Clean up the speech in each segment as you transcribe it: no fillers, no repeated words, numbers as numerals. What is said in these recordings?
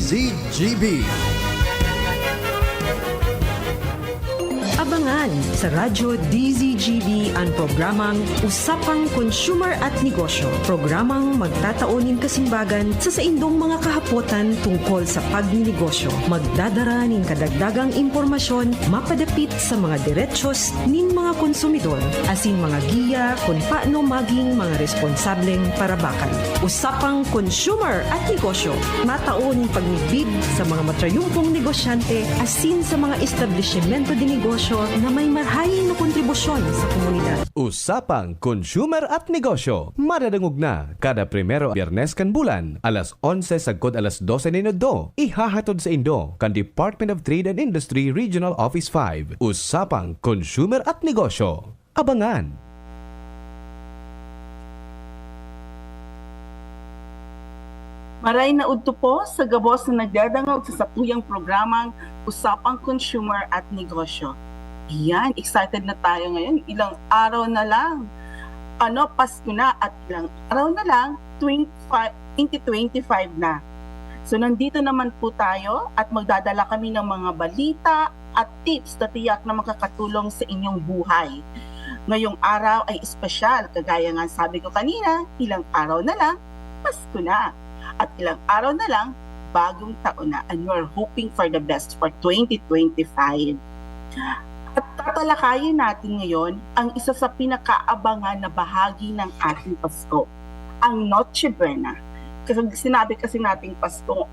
DZGB. Abangan sa Radyo DZGB ang programang Usapang Consumer at Negosyo. Programang magtataunin kasimbagan sa saindong mga kahapotan tungkol sa pagninegosyo. Magdadara nin kadagdagang impormasyon mapadapit sa mga diretsyon nin mga konsumidor asin mga giya kung paano maging mga responsableng parabakan. Usapang Consumer at Negosyo. Mataon pagnibid sa mga matrayumpong negosyante asin sa mga establishmento de negosyo na may marhayin na kontribusyon sa komunidad. Usapang Consumer at Negosyo. Madadangog na kada primero Biyernes kan bulan, alas 11 sagkod alas 12 minuto. Ihahatod sa Indo kan Department of Trade and Industry Regional Office 5. Usapang Consumer at Negosyo. Abangan! Maray na udto po sa gabos na nagdadangog sa sapuyang programang Usapang Consumer at Negosyo. Yan, excited na tayo ngayon. Ilang araw na lang. Pasko na at ilang araw na lang, 2025 na. So nandito naman po tayo at magdadala kami ng mga balita at tips na tiyak na makakatulong sa inyong buhay. Ngayong araw ay espesyal. Kagaya nga sabi ko kanina, ilang araw na lang, Pasko na. At ilang araw na lang, bagong taon na. And we're hoping for the best for 2025. At tatalakayin natin ngayon ang isa sa pinakaabangan na bahagi ng ating Pasko, ang Noche Buena. Kasi sinabi kasi nating Pasko,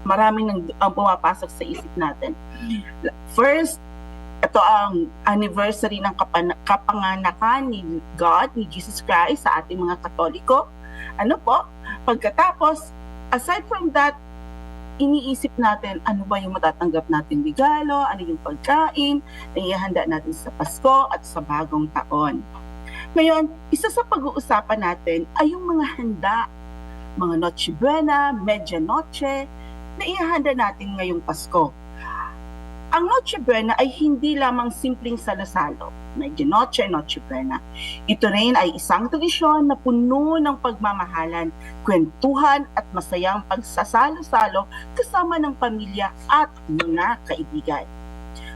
maraming ang pumapasok sa isip natin. First, ito ang anniversary ng kapanganakan ni God, ni Jesus Christ sa ating mga Katoliko. Pagkatapos, aside from that, iniisip natin ano ba yung matatanggap natin regalo, ano yung pagkain na ihanda natin sa Pasko at sa bagong taon. Ngayon, isa sa pag-uusapan natin ay yung mga handa, mga Noche Buena, Media Noche, na ihanda natin ngayong Pasko. Ang Noche Buena ay hindi lamang simpleng salo-salo, Media Noche, Noche Buena. Ito rin ay isang tradisyon na puno ng pagmamahalan, kwentuhan at masayang pagsasalo-salo kasama ng pamilya at mga kaibigan.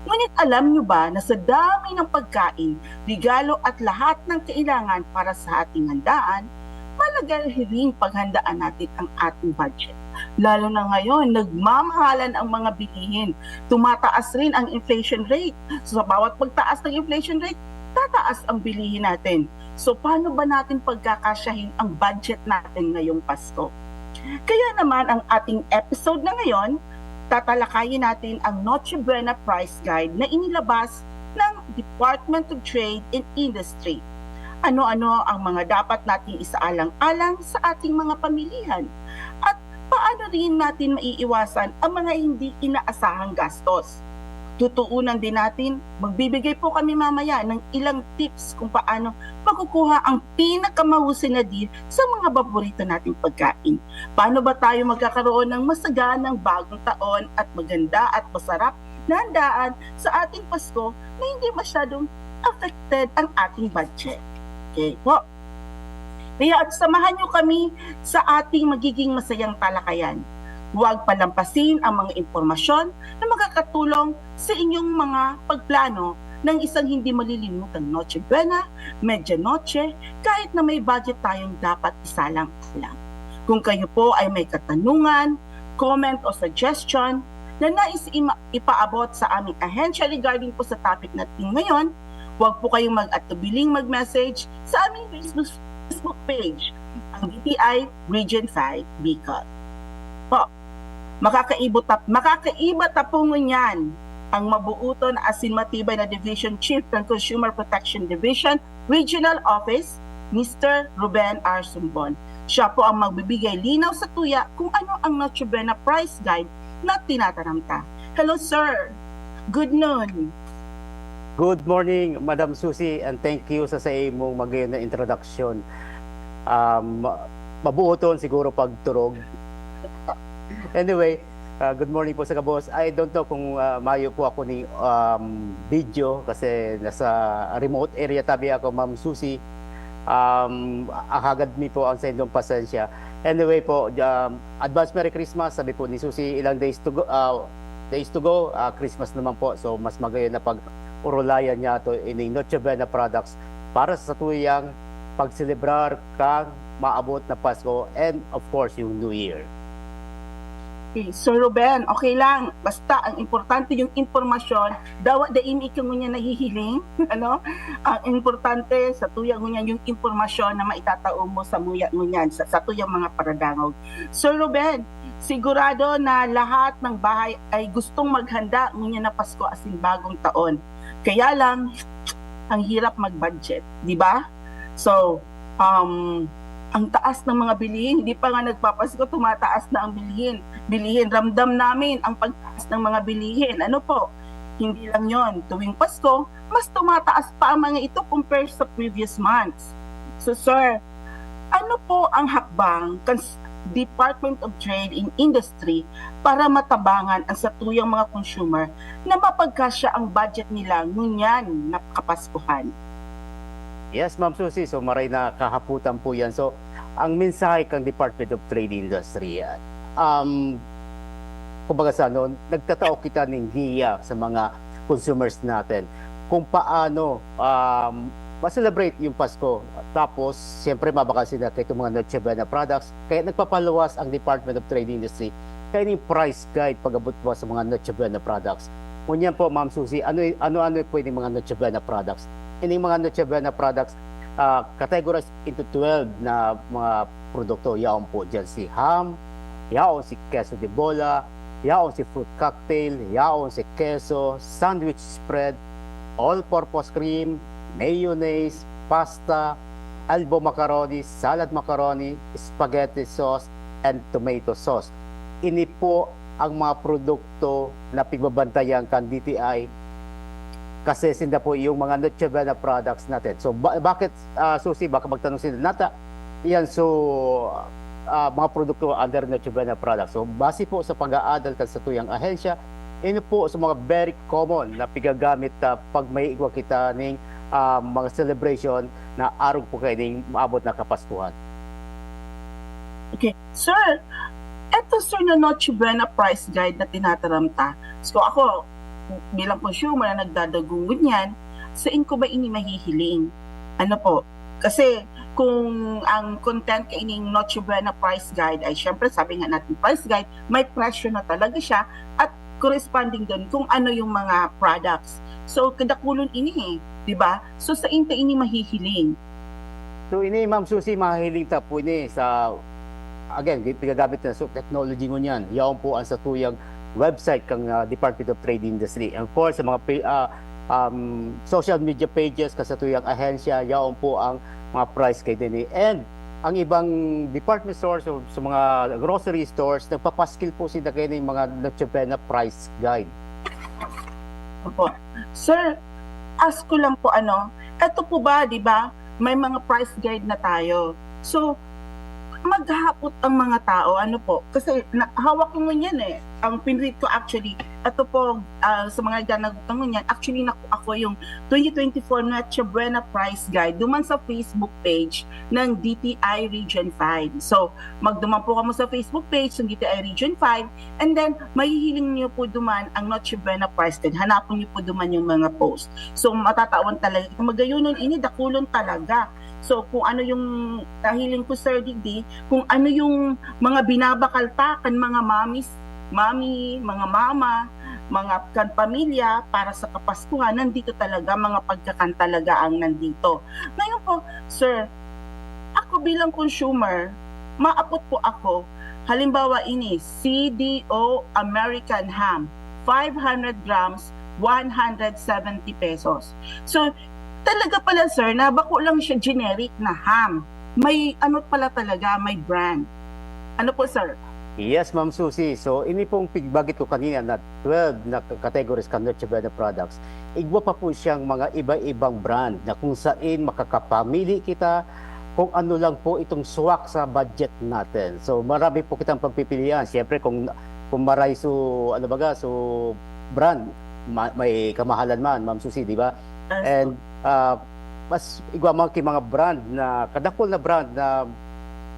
Ngunit alam nyo ba na sa dami ng pagkain, regalo at lahat ng kailangan para sa ating handaan, malaga rin paghandaan natin ang ating budget. Lalo na ngayon, nagmamahalan ang mga bilihin. Tumataas rin ang inflation rate. So sa bawat pagtaas ng inflation rate, tataas ang bilihin natin. So paano ba natin pagkakasyahin ang budget natin ngayong Pasko? Kaya naman ang ating episode na ngayon, tatalakayin natin ang Noche Buena Price Guide na inilabas ng Department of Trade and Industry. Ano-ano ang mga dapat nating isaalang-alang sa ating mga pamilihan? At paano rin natin maiiwasan ang mga hindi inaasahang gastos? Tutuunan din natin, magbibigay po kami mamaya ng ilang tips kung paano makukuha ang pinakamahusay na deal sa mga paborito nating pagkain. Paano ba tayo magkakaroon ng masaganang bagong taon at maganda at masarap na handaan sa ating Pasko na hindi masyadong affected ang ating budget? Okay po. Kaya samahan nyo kami sa ating magiging masayang talakayan. Huwag palampasin ang mga impormasyon na makakatulong sa inyong mga pagplano ng isang hindi malilimutang Noche Buena, Media Noche, kahit na may budget tayong dapat isalang-alang. Kung kayo po ay may katanungan, comment o suggestion na nais ipaabot sa aming ahensya regarding po sa topic natin ngayon, huwag po kayong mag-atubiling mag-message sa aming Facebook page, ang DTI Region 5 Bicol. Po, makakaiba tapungon yan ang mabuuton asin matibay na Division Chief ng Consumer Protection Division Regional Office, Mr. Ruben R. Sumbon. Siya po ang magbibigay linaw sa tuya kung ano ang Noche Buena Price Guide na tinatanamta. Hello, sir. Good noon. Good morning, Madam Susie, and thank you sa imong magayon na introduction. Mabuoton siguro pagturog. Anyway, good morning po sa kabos. I don't know kung mayo po ako ni video kasi nasa remote area tabi ako, Ma'am Susie. Ahagad mi po ang sa inyong pasensya. Anyway po, advance Merry Christmas. Sabi po ni Susie, ilang days to go, Christmas naman po. So mas magayon na pag-urulayan niya to in Noche Buena products para sa tuyang pagselebrar kang maabot na Pasko and of course yung New Year. Okay, Sir Ruben, okay lang. Basta, ang importante yung informasyon. Dawa da imi ka mo niya nahihiling. Ano? Ang importante sa tuyang mo niyan yung informasyon na maitatao mo sa muya mo niyan, sa tuyang mga paradangog. Sir Ruben, sigurado na lahat ng bahay ay gustong maghanda ngunyan na Pasko asin bagong taon. Kaya lang, ang hirap mag-budget. Di ba? So, ang taas ng mga bilihin, hindi pa nga nagpapasko, tumataas na ang bilihin. Ramdam namin ang pagtaas ng mga bilihin. Ano po? Hindi lang yon. Tuwing Pasko, mas tumataas pa ang mga ito compared sa previous months. So sir, ano po ang hakbang Department of Trade and Industry para matabangan ang satuyang mga consumer na mapagkasya ang budget nila ngunyan na kapaskuhan? Yes, Ma'am Susie. So maray na kahaputan po yan. So ang mensahe kang Department of Trade and Industry, kumbaga sa ano, nagtatao kita ng giya sa mga consumers natin kung paano ma-celebrate yung Pasko. Tapos, siyempre mabakasin natin itong mga Noche Buena products. Kaya nagpapaluwas ang Department of Trade and Industry kaya yung price guide pag-abot po sa mga Noche Buena products. Ngunyan po, Ma'am Susie, ano pwede mga Noche Buena products? Ini mga Noche Buena products categorized into 12 na mga produkto. Yaon po dyan si ham, yaon si queso de bola, yaon si fruit cocktail, yaon si queso, sandwich spread, all-purpose cream, mayonnaise, pasta, albo macaroni, salad macaroni, spaghetti sauce, and tomato sauce. Ini po ang mga produkto na pigbabantayan kan DTI kasi sinda po yung mga Noche Buena products natin. So bakit Susie, baka magtanong sila nata yan, so mga produkto under Noche Buena products. So base po sa pag-aadal kan sa tuyang ahensya, ino po sa mga very common na pigagamit pag may igwa kita ng mga celebration na araw po kayo ng maabot na Kapaskuhan. Okay. Sir, eto sir na Noche Buena price guide na tinataramta. So ako, bilang consumer na nagdadagungon yan, saan ko ba ini mahihiling? Ano po? Kasi kung ang content ka ining Noche Buena price guide ay syempre sabi nga natin price guide, may presyo na talaga siya at corresponding doon kung ano yung mga products. So kadakulon ini di ba? So saan ta ini mahihiling? So ini Ma'am Susie, mahihiling ta po ini sa again, pigagamit na so technology mo niyan. Yaon po ang sa tuyang website kang Department of Trade Industry. And for sa mga social media pages kasatuyang ahensya, yaon po ang mga price kay din. And ang ibang department stores o sa mga grocery stores, nagpapaskil po sila kayo ng mga Noche Buena price guide. Opo. Sir, ask ko lang po eto po ba, di ba, may mga price guide na tayo. So, maghapot ang mga tao, kasi hawak ko yan ang pinread ko actually, ito po sa mga ganagutan yan, actually ako yung 2024 Noche Buena Price Guide duman sa Facebook page ng DTI Region 5. So, magduman po kamo sa Facebook page ng DTI Region 5 and then mahihiling niyo po duman ang Noche Buena Price Guide. Hanapon niyo po duman yung mga post. So, matatawan talaga. Kung magayunon ini, dakulon talaga. So, kung ano yung kahiling ko, Sir Digdi, kung ano yung mga binabakaltakan, mga mami, mga mama, mga pamilya para sa Kapaskuhan, nandito talaga, mga pagkakan talaga ang nandito. Ngayon po, Sir, ako bilang consumer, maapot po ako, halimbawa ini, CDO American Ham, 500 grams, 170 pesos. So, talaga pala sir, nabako lang siya generic na ham. May pala talaga, may brand. Ano po sir? Yes, Ma'am Susie. So, ini pong pigbagit ko kanina na 12 na categories ka Noche Buena products. Igwa pa po siyang mga iba-ibang brand na kung saan makakapamili kita kung ano lang po itong swak sa budget natin. So, marami po kitang pagpipilian. Siyempre, kung maray so brand, may kamahalan man, Ma'am Susie, di ba? And mas igwa mga brand na kadakol na brand na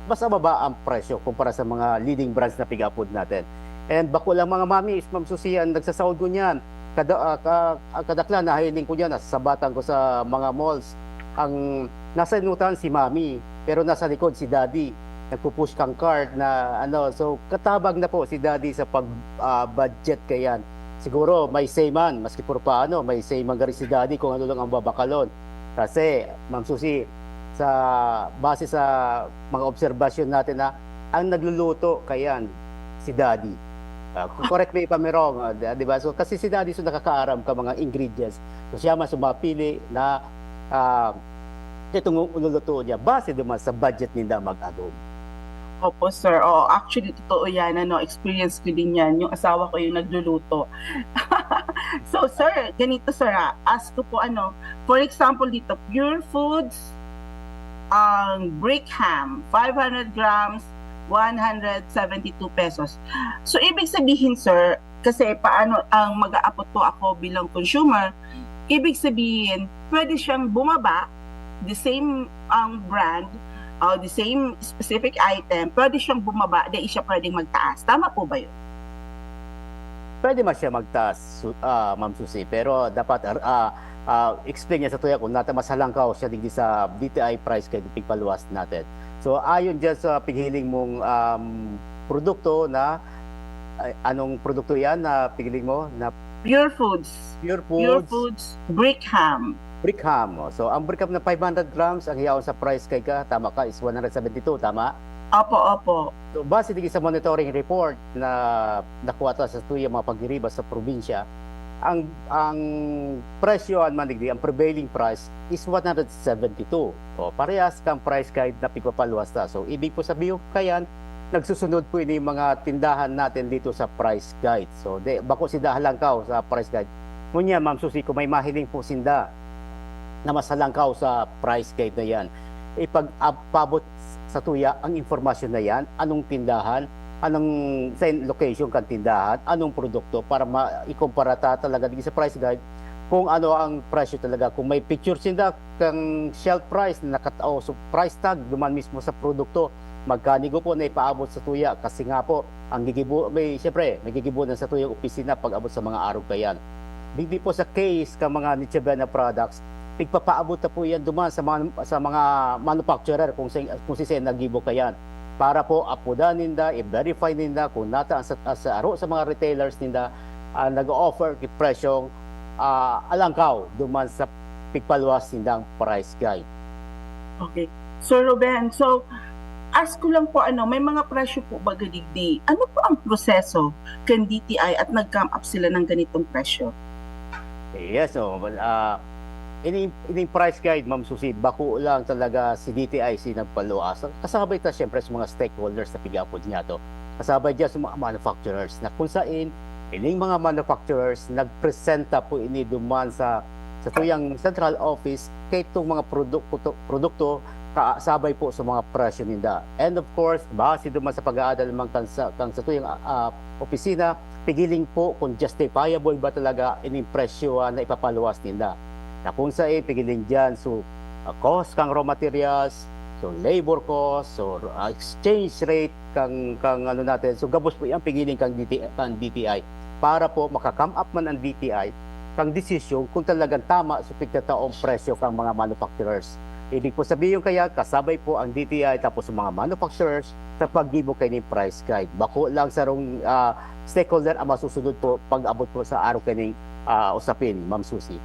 mas mababa ang presyo kumpara sa mga leading brands na piga-food natin. And bako lang mga mami, Ma'am Susi, ang nagsasahod ko niyan. Kadakla, nahiling ko niyan, nasasabatan ko sa mga malls. Ang nasa inutan si mami, pero nasa likod si daddy. Nagpupush kang card na ano, so katabag na po si daddy sa pag-budget kayan. Siguro may say man, maski por paano, may say man gari si daddy kung ano lang ang babakalon. Kasi, Ma'am Susi, base sa mga obserbasyon natin na ang nagluluto kayan si daddy. Correct me if I'm wrong, di ba? So kasi si daddy so nakakaaram ka mga ingredients. So siya mas sumapili na itong ululuto niya base naman sa budget nila mag-adobo. Opo, sir. Oo, actually, totoo yan. Experience ko din yan. Yung asawa ko yung nagluluto. So, sir, ganito, sir. Ask ko po, for example, dito, Pure Foods, brick ham, 500 grams, 172 pesos. So, ibig sabihin, sir, kasi paano ang mag-aapot po ako bilang consumer, ibig sabihin, pwede siyang bumaba, the same brand, the same specific item, pwede siyang bumaba, di siya pwedeng magtaas. Tama po ba yun? Pwede man siya magtaas, Ma'am Susi, pero dapat explain niya sa tuya kung masalangkaw siya digdi sa DTI price kay pigpaluwas natin. So ayon dyan sa pighiling mong produkto na anong produkto yan na pighiling mo na Pure Foods. Pure Foods. Pure Foods brick ham. Brick ham. So ang brick ham na 500 grams ang hiyaw sa price kay ka, tama ka, is 172, tama? Opo. So base digdi sa monitoring report na nakuha ta sa tuya mga pagdiriba sa probinsya, ang presyo man digdi, ang prevailing price is 172. So parehas kang price guide na pigpapaluwas ta. So ibig po sabihin kayan nagsusunod po ini mga tindahan natin dito sa price guide. So bako sindahan lang ka sa price guide. Ngunya Ma'am Susi, kung may mahiling po sinda na masalangkaw sa price guide na yan, ipag-pabot sa tuya ang informasyon na yan, anong tindahan, anong location kan tindahan, anong produkto para maikumpara talaga din sa price guide kung ano ang presyo talaga. Kung may picture sinda kang shelf price na nakatao so price tag duman mismo sa produkto, magkanigo po na ipaabot sa tuya kasi nga po ang siyempre may gigibunan sa tuyang opisina pag abot sa mga araw kayan. Hindi po sa case ka mga Niche Buena products, pigpapaabot na po yan duman sa mga manufacturer kung si Sen nagibo kayan para po apudan ninda, i-verify ninda kung nata sa aro sa mga retailers ninda nag-offer kit presyong alangkaw duman sa pigpaluwas nindang price guide. Okay. So Ruben, so ask ko lang po may mga presyo po ba gadigdi? Ano po ang proseso kan DTI at nag-come up sila ng ganitong presyo? Yes, so ini price guide, Ma'am Susi, bako lang talaga si DTI nagpaluwas. Kasabay ta siyempre sa mga stakeholders na pigapod niya to. Kasabay dyan sa mga manufacturers na kung saan ining mga manufacturers nagpresenta po ini duman sa tuyang central office kay itong mga produkto kasabay po sa mga presyo ninda. And of course, base duman sa pag-aadal naman sa tuyang opisina, pigiling po kung justifiable ba talaga ining presyo na ipapaluwas ninda. Na kung saan pigiling dyan, so cost kang raw materials, so labor cost, so exchange rate kang ano natin. So gabos po yan pigiling kang DTI para po makakam up man ang DTI kang desisyon kung talagang tama sa pigtataong presyo kang mga manufacturers. Ibig po sabihin kaya kasabay po ang DTI tapos sa mga manufacturers sa paggibo kay ni price guide. Bako lang sa rong stakeholder ang masusunod po pag-abot po sa araw kaning usapin, Ma'am Susi.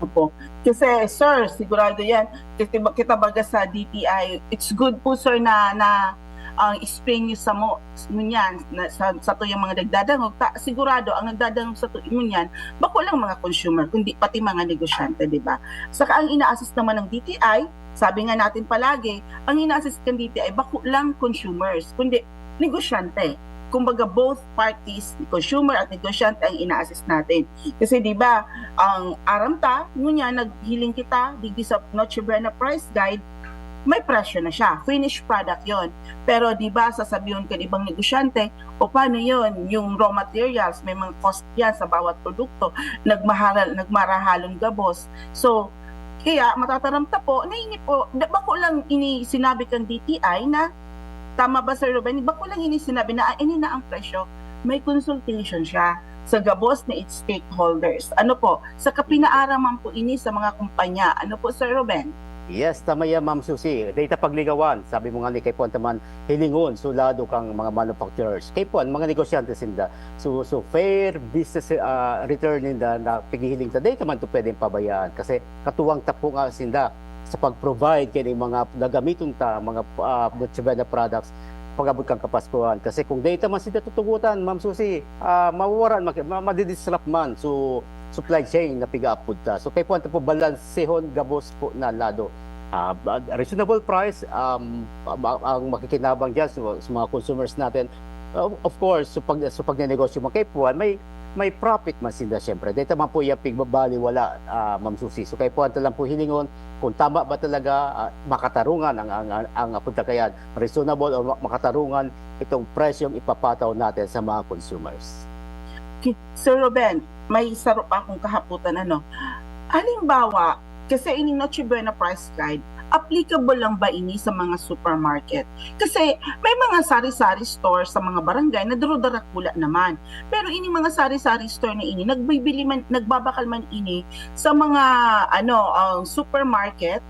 Opo. Kasi sir, sigurado yan. Kita baga sa DTI, it's good po sir na explain nyo sa nyan, sa to yung mga nagdadangog. Sigurado, ang nagdadangog sa to nyan, bako lang mga consumer, kundi pati mga negosyante, di ba? Saka ang ina-assist naman ng DTI, sabi nga natin palagi, ang ina-assist ng DTI, bako lang consumers, kundi negosyante. Kumbaga both parties, consumer at negosyante ang ina-assist natin. Kasi 'di ba, ang aramta, ngunya naghiling kita digdi sa Noche Buena price guide, may presyo na siya, finished product 'yon. Pero 'di ba sasabihin ka ibang negosyante, o paano 'yon, yung raw materials, may mga cost yan sa bawat produkto, nagmarahalon gabos. So kaya matataramta po, naingi po, bako lang sinabi kang DTI na Tama ba, Sir Ruben? Iba ko lang ini sinabi na ini na ang presyo. May consultation siya sa gabos na its stakeholders. Ano po? Sa kapinaaraman po ini sa mga kumpanya. Ano po, Sir Ruben? Yes, tama yan, Ma'am Susie. Data pagligawan, sabi mo nga ni kay Puan taman, hilingon, sulado kang mga manufacturers. Kay Puan, mga negosyante sinda. So fair business return ninda na pigihiling ta. Data man to pwedeng pabayaan. Kasi katuwang tapo nga sinda sa pag-provide kay mga nagamiton ta, mga Noche products pag-abot kang Kapaskuhan. Kasi kung data man sila tutugutan, Ma'am Susie, mawawaran, madidisrupt man. So, supply chain na piga-upod ta. So, kay Puan po balansehon gabos po na lado. Reasonable price, ang makikinabang dyan sa mga consumers natin. Of course, so pag negosyo mo kay Puan, may profit man sila siyempre. Dito man po yung pigbabali wala, Ma'am Susie. So kay Puan lang po hilingon kung tama ba talaga makatarungan ang pagtakayan, reasonable o makatarungan itong presyong ipapataw natin sa mga consumers. Okay. Sir Ruben, may saro pa akong kahaputan. Halimbawa, kasi ini Noche Buena price guide, applicable lang ba ini sa mga supermarket? Kasi may mga sari-sari store sa mga barangay na duro-darakula naman. Pero ini mga sari-sari store na ini, nagbabakal man ini sa mga supermarket,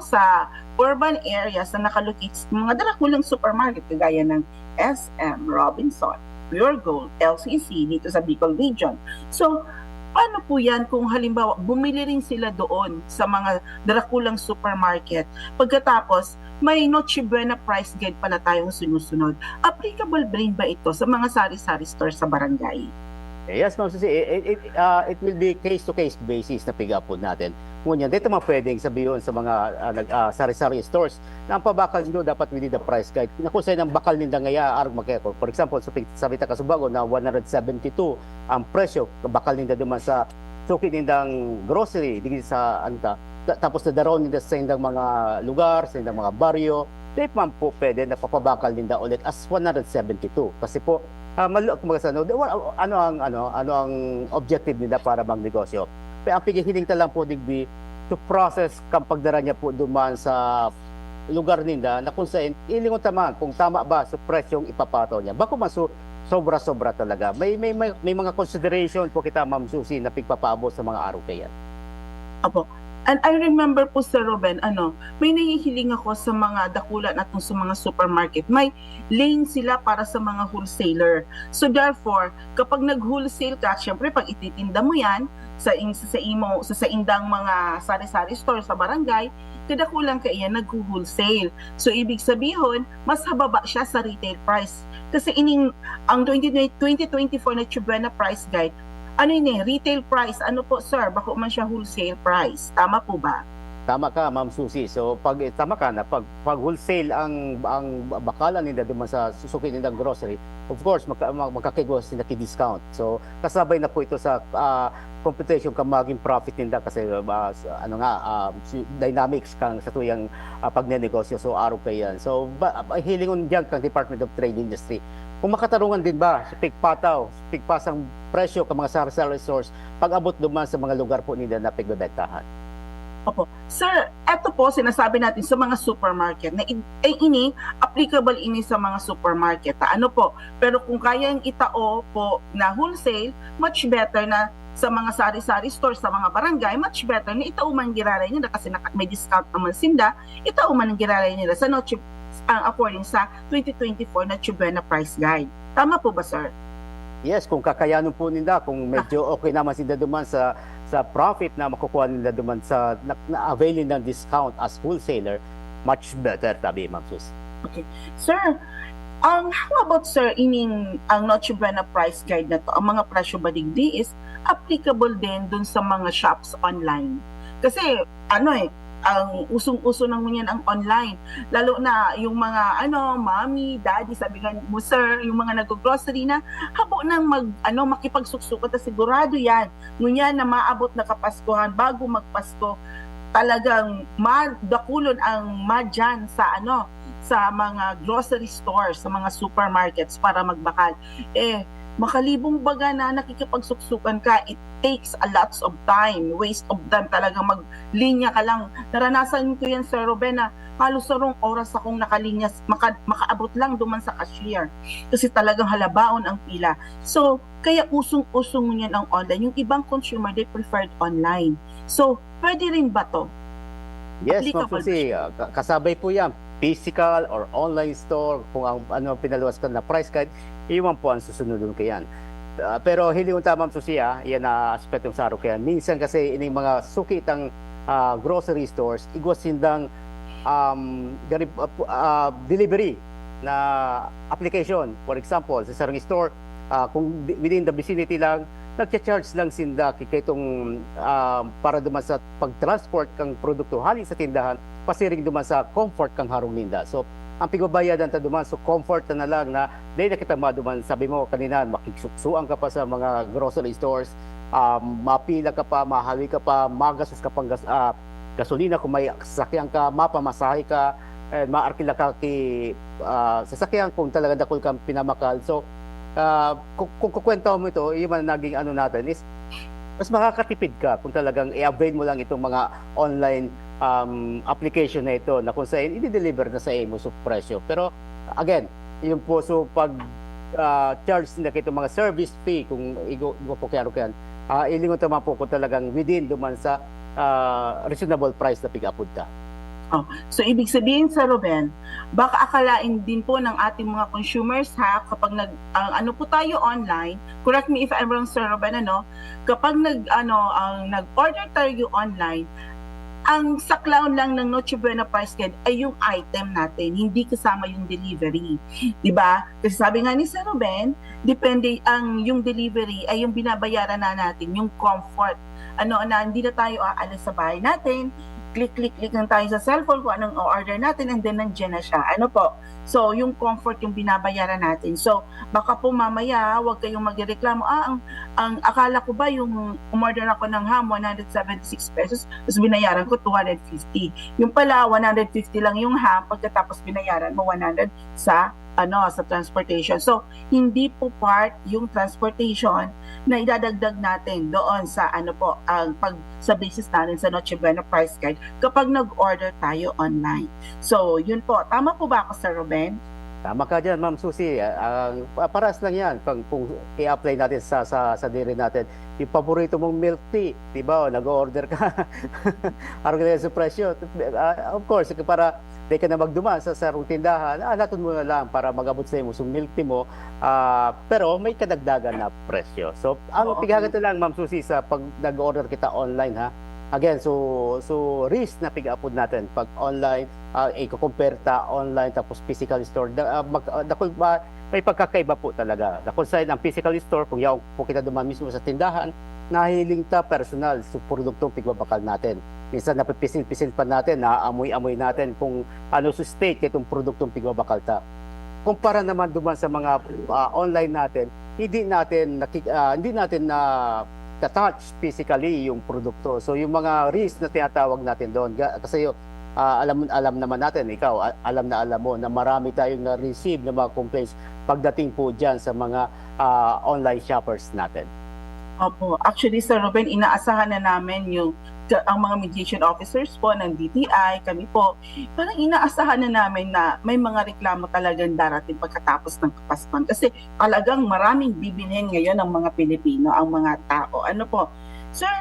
sa urban areas na nakalocate sa mga darakulang supermarket kagaya ng SM, Robinson, Pure Gold, LCC dito sa Bicol Region. So, paano po yan kung halimbawa bumili rin sila doon sa mga darakulang supermarket, pagkatapos may Noche Buena price guide pala tayong sinusunod? Applicable rin ba ito sa mga sari-sari store sa barangay? Yes, Ma'am Susie, it will be case-to-case basis na pick-up po natin. Ngunyan, dito mga pwedeng sabihin sa mga sari-sari stores na ang pabakal nyo dapat within the price guide. Kung sa'yo ng bakal ninda ngaya, for example, sa Vita Casubago na 172 ang presyo, bakal ninda duman sa suki nindang grocery, digit sa tapos na daraw ninda sa indang mga lugar, sa indang mga baryo, dito man po pwede na papabakal ninda ulit as 172. Kasi po, ano ang objective nila para magnegosyo. Pero ang pigihiling lang po digbi to process kang pagdara niya po duman sa lugar ninda na kung saan ilingon tama kung tama ba sa presyong ipapataw niya. Bako man sobra-sobra talaga. May mga consideration po kita, Ma'am Susie, na pigpapaabot sa mga araw kaya. Apo. And I remember po, Sir Ruben, may nahihiling ako sa mga dakulan at sa mga supermarket. May lane sila para sa mga wholesaler. So therefore, kapag nag-wholesale ka, syempre pag ititinda mo yan sa indang mga sari-sari store sa barangay, kadakulang ka iyan nag-wholesale. So ibig sabihin, mas hababa siya sa retail price. Kasi ang 2024 na Noche Buena price guide, retail price, po sir, bako man siya wholesale price. Tama po ba? Tama ka, Ma'am Susie. So tama ka na pag wholesale ang bakalan nila duman sa susuki nilang grocery, of course makakigos sila ki-discount. So kasabay na po ito sa computation ka maging profit nila kasi dynamics kang sa tuyang pagnenegosyo. So araw pa yan. So hilingon diyan kang Department of Trade Industry. Kung makatarungan din ba sa pigpasang presyo ka mga sari-sari stores pag-abot duman sa mga lugar po nila na pigbebentahan? Opo. Sir, eto po sinasabi natin sa mga supermarket na applicable ini sa mga supermarket. Pero kung kayang itao po na wholesale, much better na sa mga sari-sari stores sa mga barangay, much better na itao man giraray nila kasi may discount naman sinda, itao man ang giraray nila sa according sa 2024 na Noche Buena price guide. Tama po ba, sir? Yes, kung kakayanon po nila, kung medyo okay naman sila duman sa profit na makukuha nila duman sa na-availing ng discount as wholesaler, much better, tabi, Ma'am Sus. Okay. Sir, how about, sir, ang Noche Buena price guide na to, ang mga presyo ba digdi is applicable din dun sa mga shops online? Kasi, ang usong-uso ng yan ang online. Lalo na yung mga mommy, daddy, sabi nga mo sir, yung mga nag-grocery na habo nang makipagsuksukat na sigurado yan. Ngunyan na maabot na Kapaskuhan bago magpasko, talagang dakulon ang madyan sa mga grocery stores, sa mga supermarkets para magbakal. makalibong baga na nakikipagsuksukan ka, it takes a lots of time, waste of time talaga, maglinya ka lang. Naranasan ko yan, Sir Ruben, na halos sarong oras akong nakalinya, makaabot lang duman sa cashier. Kasi talagang halabaon ang pila. So, kaya usong-usong niyan ang online. Yung ibang consumer, they preferred online. So, pwede rin ba to? Yes, Ma'am Applicable Susie, kasabay po yan. Physical or online store, kung ang pinaluwas ka na price guide, iwan po ang susunodon ko yan. Pero hindi mo tama, Ma'am Susie, yan na aspetong saro kaya. Minsan kasi ining mga sukitang grocery stores, igwas sindang delivery na application. For example, sa sarang store, kung within the vicinity lang, nagcha-charge lang sinda kitong para duman sa pag-transport kang produkto halin sa tindahan, pasiring duman sa comfort kang harong ninda. So, ang pigbabayadan ta duman, so comfort na lang na dahil nakita mo duman, sabi mo kanina, makiksuksuan ka pa sa mga grocery stores, mapila ka pa, mahawi ka pa, magasos ka pang gasolina kung may sasakyan ka, mapamasahe ka, maarkila ka sasakyan kung talaga dakol kang pinamakal. So, kung kukwento mo ito, yung naging ano natin is, mas makakatipid ka kung talagang i-avail mo lang itong mga online application na ito na kung saan i-deliver na sa imo sa presyo. Pero again, yung po so pag charge na itong mga service fee kung igo po kaya ilingon tama po kung talagang within duman sa reasonable price na pick-upod ka. Oh, so ibig sabihin, Sir Ruben, baka akalain din po ng ating mga consumers kapag ano po tayo online, correct me if I'm wrong, Sir Ruben, kapag nag-order tayo online, ang saklaw lang ng Noche Buena price guide ay yung item natin, hindi kasama yung delivery. Diba? Kasi sabi nga ni Sir Ruben, depende yung delivery ay yung binabayaran na natin, yung comfort. Na hindi na tayo aalis sa bahay natin, click lang tayo sa cellphone kung anong order natin and then nandiyan na siya. So, yung comfort yung binabayaran natin. So, baka po mamaya, huwag kayong magreklamo, ang akala ko ba yung umorder ako ng ham, 176 pesos, tapos binayaran ko 250. Yung pala, 150 lang yung ham, pagkatapos binayaran mo 100 sa transportation. So, hindi po part yung transportation na idadagdag natin doon sa sa basis natin sa Noche Buena price guide kapag nag-order tayo online. So, yun po. Tama po ba ako, Sir Ruben? Tama ka dyan, Ma'am Susie. Paras lang yan kung i-apply natin sa diri natin. Yung paborito mong milk tea, di ba? Nag-order ka. Araw ka sa presyo. Of course, para di ka na magduman sa sarong tindahan, natin mo na lang para mag-abot sa mo milk tea mo. Pero may kadagdagan na presyo. So, ang pigagat lang, Ma'am Susie, sa pag nag-order kita online, Again, so risk na pick-upod natin pag online, i-compare ta online tapos physical store. May pagkakaiba po talaga. Kung saan ang physical store, kung yaw po kita duman mismo sa tindahan, nahiling ta personal sa produktong pigbabakal natin. Minsan napipisil-pisil pa natin, naamoy-amoy natin kung ano sa state itong produktong pigbabakal ta. Kumpara naman duman sa mga online natin, hindi natin na touch physically yung produkto. So yung mga risk na tinatawag natin doon, kasi alam naman natin, ikaw, alam mo na marami tayong na-receive na mga complaints pagdating po dyan sa mga online shoppers natin. Opo. Actually, Sir Ruben, inaasahan na namin ang mga mediation officers po ng DTI, kami po, parang inaasahan na namin na may mga reklamo talagang darating pagkatapos ng Kapaskuhan. Kasi talagang maraming bibilhin ngayon ng mga Pilipino, ang mga tao. Sir,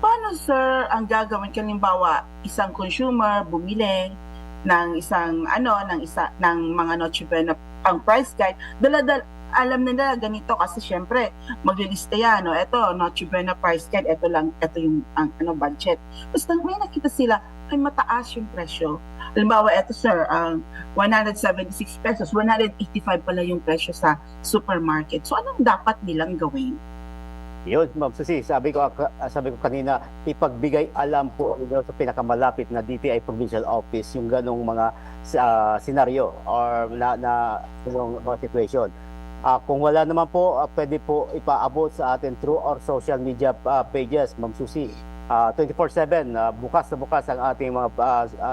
paano, sir, ang gagawin? Halimbawa, isang consumer bumili ng ng mga Noche Buena ang price guide, alam nila ganito kasi syempre maglilista yan, eto Noche Buena price guide, ito yung budget. Basta may nakita sila ay mataas yung presyo. Halimbawa, eto sir, 176 pesos, 185 pala yung presyo sa supermarket. So anong dapat nilang gawin? Yun, Ma'am Susie, sabi ko kanina, ipagbigay alam po sa pinakamalapit na DTI Provincial Office yung ganong mga scenario or na situation. Kung wala naman po, pwede po ipaabot sa atin through our social media pages, Ma'am Susie. 24/7, bukas na bukas ang ating mga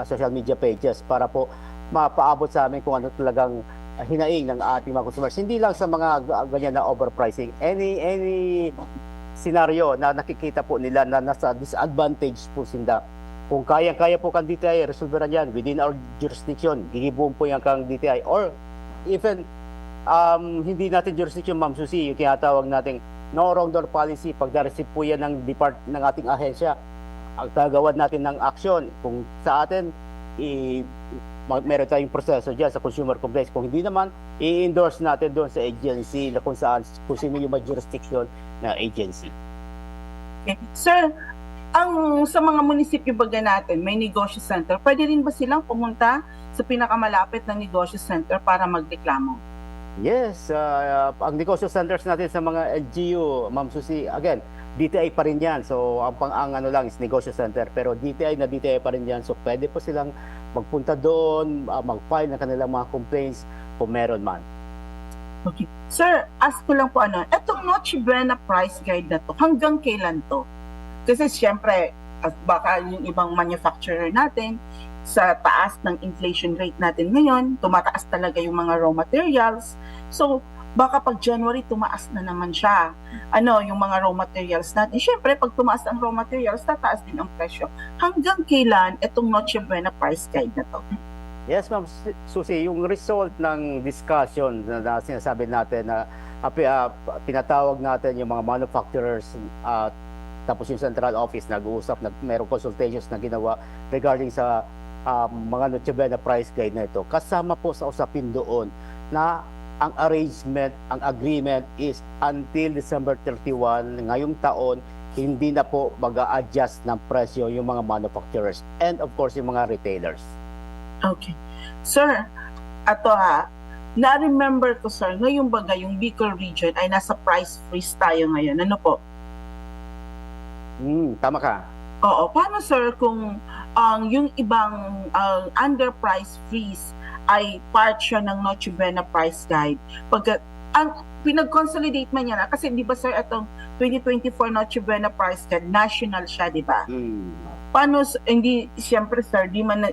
social media pages para po mapaabot sa amin kung ano talagang hinaing ng ating mga consumers. Hindi lang sa mga ganyan na overpricing. Any scenario na nakikita po nila na nasa disadvantage po sila. Kung kaya po kang DTI, resolveran yan within our jurisdiction. Gigibuon po yan kang DTI. Or even hindi natin jurisdiction, Ma'am Susie, yung tinatawag nating no wrong door policy, pag na-receive po yan ng ating ahensya, ang gagawan natin ng action. Kung sa atin, meron tayong proseso dyan sa consumer complaints. Kung hindi naman, i-endorse natin doon sa agency na kung sino yung may jurisdiction na agency. Okay. Sir, sa mga munisipyo baga natin, may negosyo center. Pwede rin ba silang pumunta sa pinakamalapit na negosyo center para magreklamo? Yes, ang negosyo centers natin sa mga LGU, Ma'am Susie, again, DTI pa rin yan. So, ang ano lang is negosyo center. Pero DTI pa rin yan. So, pwede po silang magpunta doon, mag-file ng kanilang mga complaints kung meron man. Okay. Sir, ask ko lang po etong Noche Buena price guide na to, hanggang kailan to? Kasi siyempre, baka yung ibang manufacturer natin, sa taas ng inflation rate natin ngayon, tumataas talaga yung mga raw materials. So, baka pag January, tumaas na naman siya. Yung mga raw materials natin. Siyempre, pag tumaas ang raw materials, tataas din ang presyo. Hanggang kailan itong Noche Buena price guide na to? Yes, Ma'am Susie, yung result ng discussion na sinasabi natin na pinatawag natin yung mga manufacturers tapos yung central office nag-uusap, mayroong consultations na ginawa regarding sa mga Noche Buena price guide na ito. Kasama po sa usapin doon na ang arrangement, ang agreement is until December 31 ngayong taon, hindi na po mag-a-adjust ng presyo yung mga manufacturers and of course yung mga retailers. Okay. Sir, na-remember ko sir, ngayong baga yung Bicol region ay nasa price freeze tayo ngayon. Ano po? Tama ka. Oo. Paano sir kung yung ibang under price freeze ay part siya ng Noche Buena price guide? Ang pinag-consolidate man niya na, kasi di ba sir, itong 2024 Noche Buena price guide, national siya, di ba? Paano, hindi, siyempre sir, di man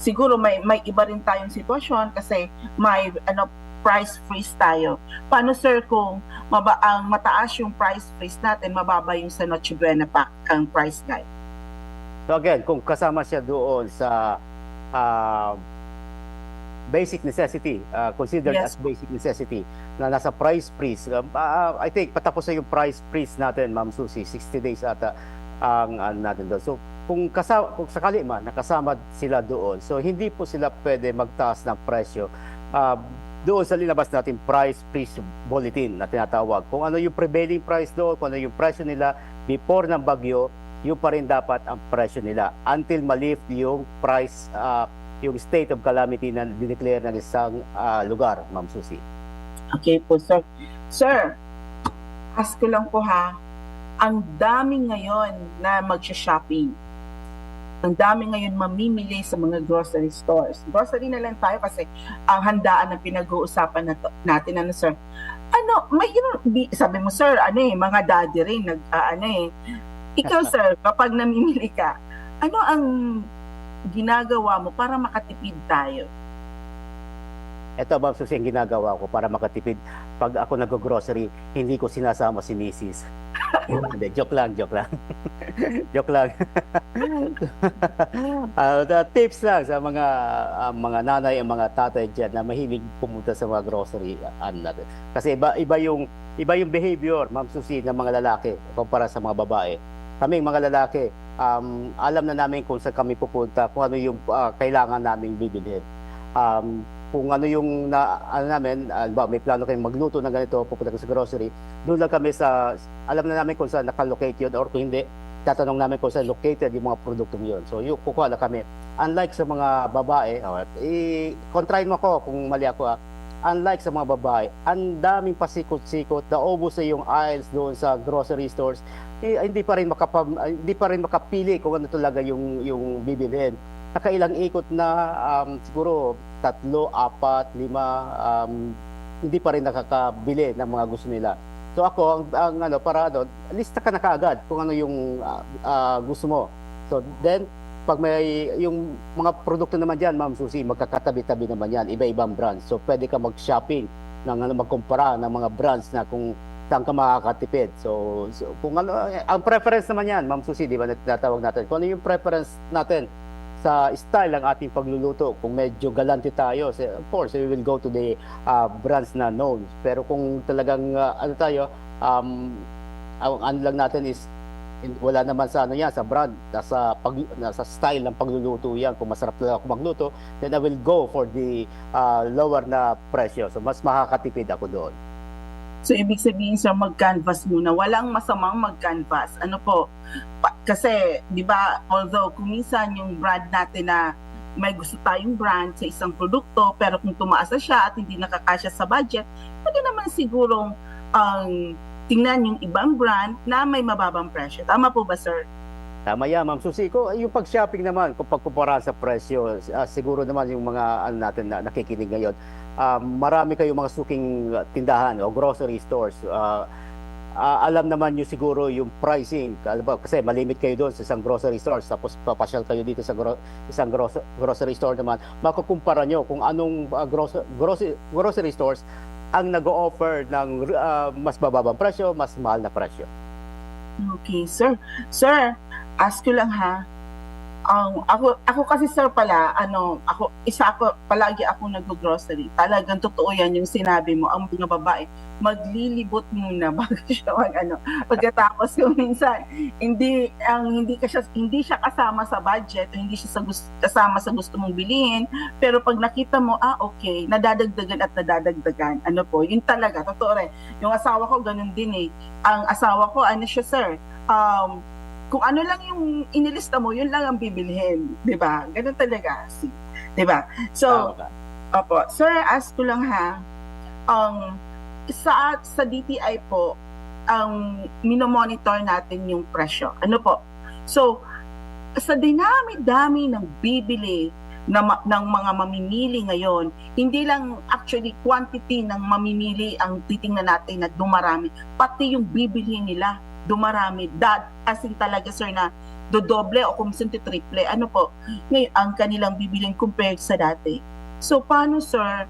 siguro may iba rin tayong sitwasyon kasi may price freeze tayo. Paano sir kung ang mataas yung price freeze natin, mababa yung sa Noche Buena pa ang price guide? So again, kung kasama siya doon sa basic necessity, considered Yes. as basic necessity, na nasa price freeze, I think patapos na yung price freeze natin, Ma'am Susie, 60 days ata ang natin doon. So kung sakali man nakasama sila doon, so hindi po sila pwede magtaas ng presyo doon sa linabas natin price freeze bulletin na tinatawag. Kung ano yung prevailing price doon, kung ano yung presyo nila before ng bagyo, yun pa rin dapat ang presyo nila until malift yung price, yung state of calamity na dineclare ng isang lugar, Ma'am Susie. Okay po, sir. Sir, ask ko lang po ang dami ngayon na magsha-shopping. Ang dami ngayon mamimili sa mga grocery stores. Grocery na lang tayo kasi ang handaan na pinag-uusapan natin, sir. Sabi mo, sir, mga daddy rin, Ikaw, sir, kapag namimili ka, ano ang ginagawa mo para makatipid tayo? Ito, Ma'am Susie, ang ginagawa ko para makatipid. Pag ako nag-grocery, hindi ko sinasama si Mrs. Hindi, joke lang. joke lang. Tips lang sa mga nanay at mga tatay dyan na mahilig pumunta sa mga grocery natin. Kasi iba yung behavior, Ma'am Susie, ng mga lalaki kumpara sa mga babae. Kaming mga lalaki, alam na namin kung saan kami pupunta, kung ano yung kailangan naming bibilhin. Kung ano yung may plano kayong magluto ng ganito, pupunta ka sa grocery, doon lang kami alam na namin kung saan nakalocate yun, or kung hindi, tatanong namin kung saan located yung mga produktong yun. So, yung kukuha na kami. Unlike sa mga babae, kontrahin mo ako kung mali ako, unlike sa mga babae, ang daming pasikot-sikot, naubos na yung aisles doon sa grocery stores, hindi pa rin makapili kung ano talaga yung bibilhin. Nakailang ikot na, siguro 3, 4, 5, hindi pa rin nakakabili ng mga gusto nila. So ako, lista ka na kaagad kung ano yung gusto mo. So then, pag may yung mga produkto naman diyan, Ma'am Susie, magkakatabi-tabi naman yan, iba-ibang brands. So pwede ka mag-shopping magkumpara ng mga brands na kung saan ka makakatipid. So kung ano ang preference naman yan, Ma'am Susie, di ba, natawag natin. Kung ano yung preference natin sa style ng ating pagluluto. Kung medyo galante tayo, of course, we will go to the brands na known. Pero kung talagang ano tayo, ang ano lang natin is wala naman sa ano yan, sa brand, nasa style ng pagluluto yan. Kung masarap talaga ako magluto, then I will go for the lower na presyo. So mas makakatipid ako doon. So, ibig sabihin sir, mag-canvas muna. Walang masamang mag-canvas. Ano po? Kasi, di ba, although kung minsan yung brand natin na may gusto tayong brand sa isang produkto, pero kung tumaas na siya at hindi nakakasya sa budget, pwede naman sigurong tingnan yung ibang brand na may mababang presyo. Tama po ba, sir? Tama yan, Ma'am Susie. Yung pag-shopping naman, kung pagkumpara sa presyo, siguro naman yung mga ano natin na nakikinig ngayon, marami kayong mga suking tindahan o grocery stores. Alam naman nyo siguro yung pricing, kasi malimit kayo doon sa isang grocery store, tapos papasyal kayo dito sa isang grocery store naman, makukumpara nyo kung anong grocery stores ang nag-o-offer ng mas bababang presyo, mas mahal na presyo. Okay, sir. Sir, ask ko lang ha. Ako kasi sir pala, palagi ako nag-grocery. Talagang totoo yan yung sinabi mo, ang mga babae, maglilibot muna bago siya pagkatapos kung minsan, hindi siya kasama sa budget, hindi siya kasama sa gusto mong bilhin, pero pag nakita mo, okay, nadadagdagan at nadadagdagan. Ano po, yun talaga, totoo rin. Yung asawa ko, ganun din eh. Ang asawa ko, siya sir, kung ano lang yung inilista mo, yun lang ang bibilhin, 'di ba? Ganun talaga, 'di ba? So, opo, sir, ask ko lang ha. Sa DTI po, minomonitor natin yung presyo. Ano po? So, sa dinami-dami ng bibili ng mga mamimili ngayon, hindi lang actually quantity ng mamimili ang titingnan natin na dumarami, pati yung bibili nila dumarami, as in talaga sir na dodoble o kung triple, ano po, ngayon ang kanilang bibilin compared sa dati. So paano sir,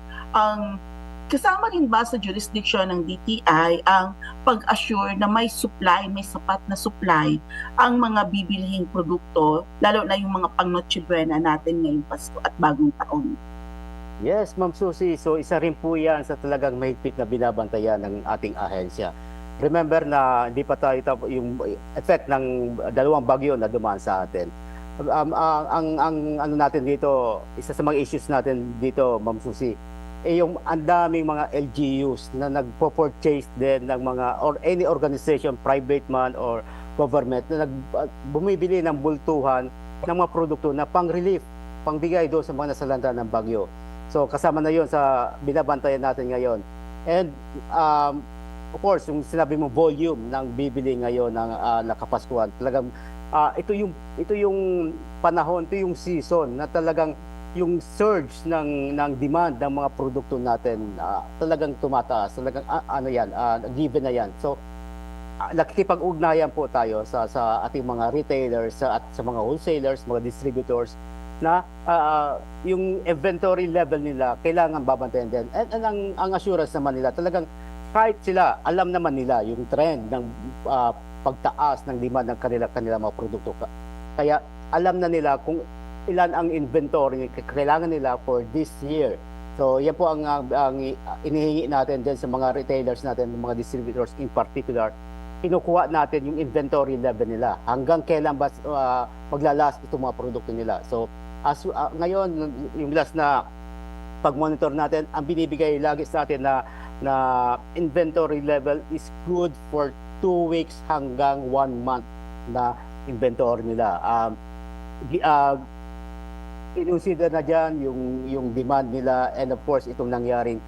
kasama rin ba sa jurisdiction ng DTI ang pag-assure na may supply, may sapat na supply ang mga bibilhing produkto, lalo na yung mga pang Noche Buena natin ngayong Pasko at bagong taon? Yes, Ma'am Susie. So isa rin po yan sa talagang mahigpit na binabantayan ng ating ahensya. Remember na hindi pa tayo yung effect ng dalawang bagyo na dumaan sa atin. Ang ano natin dito, isa sa mga issues natin dito, Ma'am Susie, yung ang daming mga LGUs na nagpo-purchase din ng mga or any organization, private man or government, na bumibili ng bultuhan ng mga produkto na pang-relief, pangbigay doon sa mga nasalanta ng bagyo. So kasama na yon sa binabantayan natin ngayon. And of course, yung sinabi mo volume ng bibili ngayon ng nakapaskuhan, talagang ito yung panahon, ito yung season na talagang yung surge ng demand ng mga produkto natin talagang tumataas, talagang given na yan. So nakikipag-ugnayan po tayo sa ating mga retailers at sa mga wholesalers, mga distributors na yung inventory level nila kailangan babantayan din. And ang assurance naman nila talagang kahit sila, alam naman nila yung trend ng pagtaas ng demand ng kanila mga produkto. Kaya alam na nila kung ilan ang inventory kailangan nila for this year. So yan po ang inihingi natin din sa mga retailers natin, mga distributors in particular. Kinukuha natin yung inventory level nila. Hanggang kailan ba maglalast itong mga produkto nila. So ngayon, yung last na pag-monitor natin, ang binibigay lagi sa atin na inventory level is good for 2 weeks hanggang 1 month na inventory nila. Consider na dyan yung demand nila, and of course itong nangyaring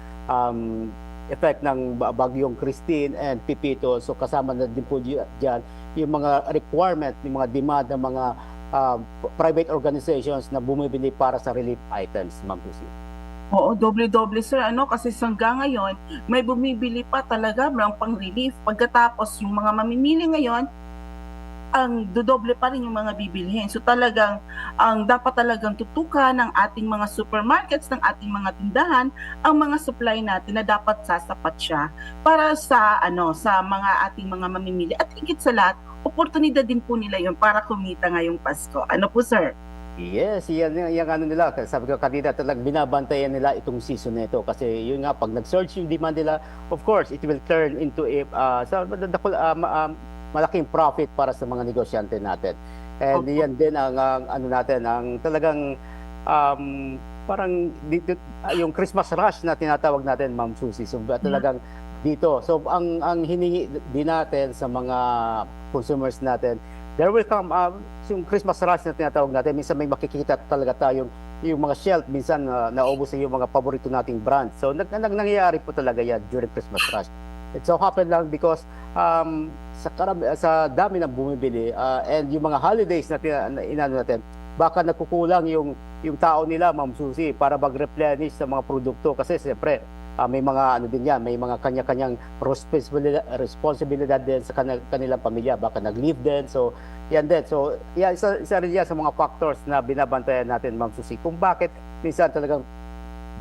effect ng bagyong Christine and Pipito. So kasama na din po dyan yung mga requirement, yung mga demand ng mga private organizations na bumibili para sa relief items, Ma'am Lucy. Oo, doble-doble sir, kasi hanggang ngayon, may bumibili pa talaga ng pang-relief. Pagkatapos, yung mga mamimili ngayon, ang dodoble pa rin yung mga bibilhin. So talagang ang dapat talagang tutukan ng ating mga supermarkets, ng ating mga tindahan, ang mga supply natin na dapat sasapat siya para sa sa mga ating mga mamimili. At higit sa lahat, oportunidad din po nila yun para kumita ngayong Pasko. Ano po, sir? Yes, yan ano nila. Sabi ko kanina, talagang binabantayan nila itong season na ito. Kasi yun nga, pag nag-surge yung demand nila, of course, it will turn into malaking profit para sa mga negosyante natin. And Okay. yan din ang ano natin, ang talagang parang dito, yung Christmas rush na tinatawag natin, Ma'am Susie. So talagang dito. So ang hiningi din natin sa mga consumers natin, there will come yung Christmas rush na tinatawag natin. Minsan may makikita talaga tayong yung mga shelf, minsan naubos na yung mga paborito nating brand. So nangyayari po talaga yan during Christmas rush. It so happened lang because sa dami ng bumibili and yung mga holidays na inano natin, baka nagkukulang yung tao nila, Ma'am Susie, para mag-replenish sa mga produkto. Kasi siyempre, may mga ano din yan, may mga kanya-kanyang responsibilidad din sa kanilang pamilya, baka nag-leave din. So yan din. So isa rin yan sa mga factors na binabantayan natin, Ma'am Susie, kung bakit minsan talagang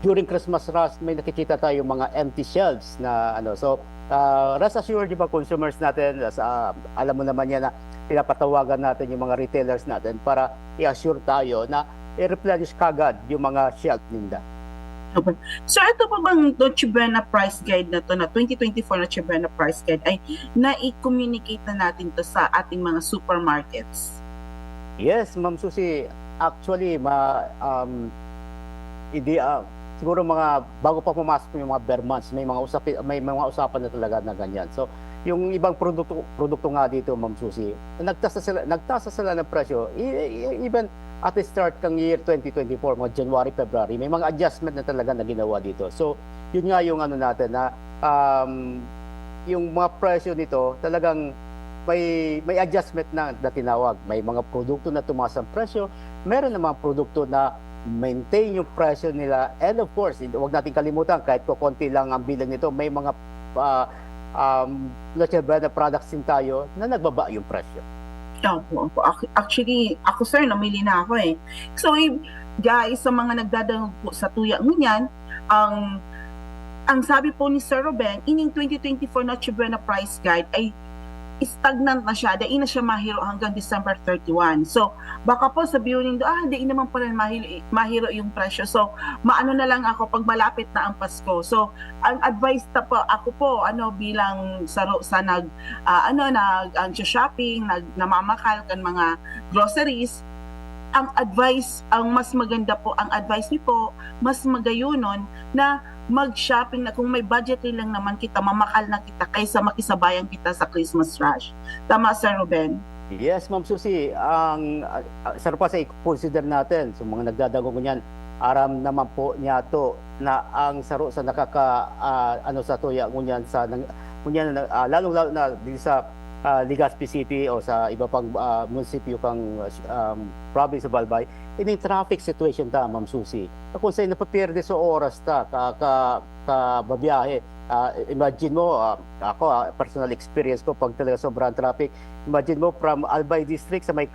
during Christmas rush may nakikita tayo mga empty shelves na so rest assured, di ba, consumers natin, alam mo naman yan na pinapatawagan natin yung mga retailers natin para i-assure tayo na i-replenish kagad yung mga shelf ninda. So ito pa bang Noche Buena price guide na to, na 2024 Noche Buena price guide, ay na-communicate na natin to sa ating mga supermarkets? Yes, Ma'am Susie, actually siguro mga bago pa pumasok yung mga bare months, may mga usapan na talaga na ganyan. So yung ibang produkto nga dito, Ma'am Susie, nagtasa sila ng presyo even at the start ng year 2024, mga January, February, may mga adjustment na talaga na ginawa dito. So yun nga yung ano natin na yung mga presyo nito talagang may adjustment na tinawag. May mga produkto na tumaas ang presyo, meron na mga produkto na maintain yung presyo nila, and of course, huwag natin kalimutan, kahit konti lang ang bilang nito, may mga Noche Buena products din tayo na nagbaba yung presyo. Opo. Actually, ako, sir, namili na ako eh. So, guys, sa mga nagdadangog po sa tuya ngunyan, ang sabi po ni Sir Ruben, ining 2024 Noche Buena price guide ay stagnant na siya, dahil na siya mahiro hanggang December 31. So, baka po sabihin niyo, di naman pala mahiro yung presyo. So, maano na lang ako pag malapit na ang Pasko. So, ang advice ta po, ako po, bilang sa shopping, namamakal kan mga groceries, ang mas maganda po, ang advice niyo po, mas magayunon na mag-shopping na kung may budget rin lang naman kita, mamakal na kita kaysa makisabayan kita sa Christmas rush. Tama, Sir Ruben? Yes, Ma'am Susie, isa pa sa i-consider natin, so mga nagdadagong niyan, aram naman po niya to na ang saro sa sa tuya ngunyan lalo na dito sa Legazpi City o sa iba pang munisipyo kang province of Albay, in traffic situation ta, Ma'am Susie. Kung sa'yo napapierde sa oras ta, babiyahe, imagine mo, ako, personal experience ko, pag talaga sobrang traffic, imagine mo from Albay District sa may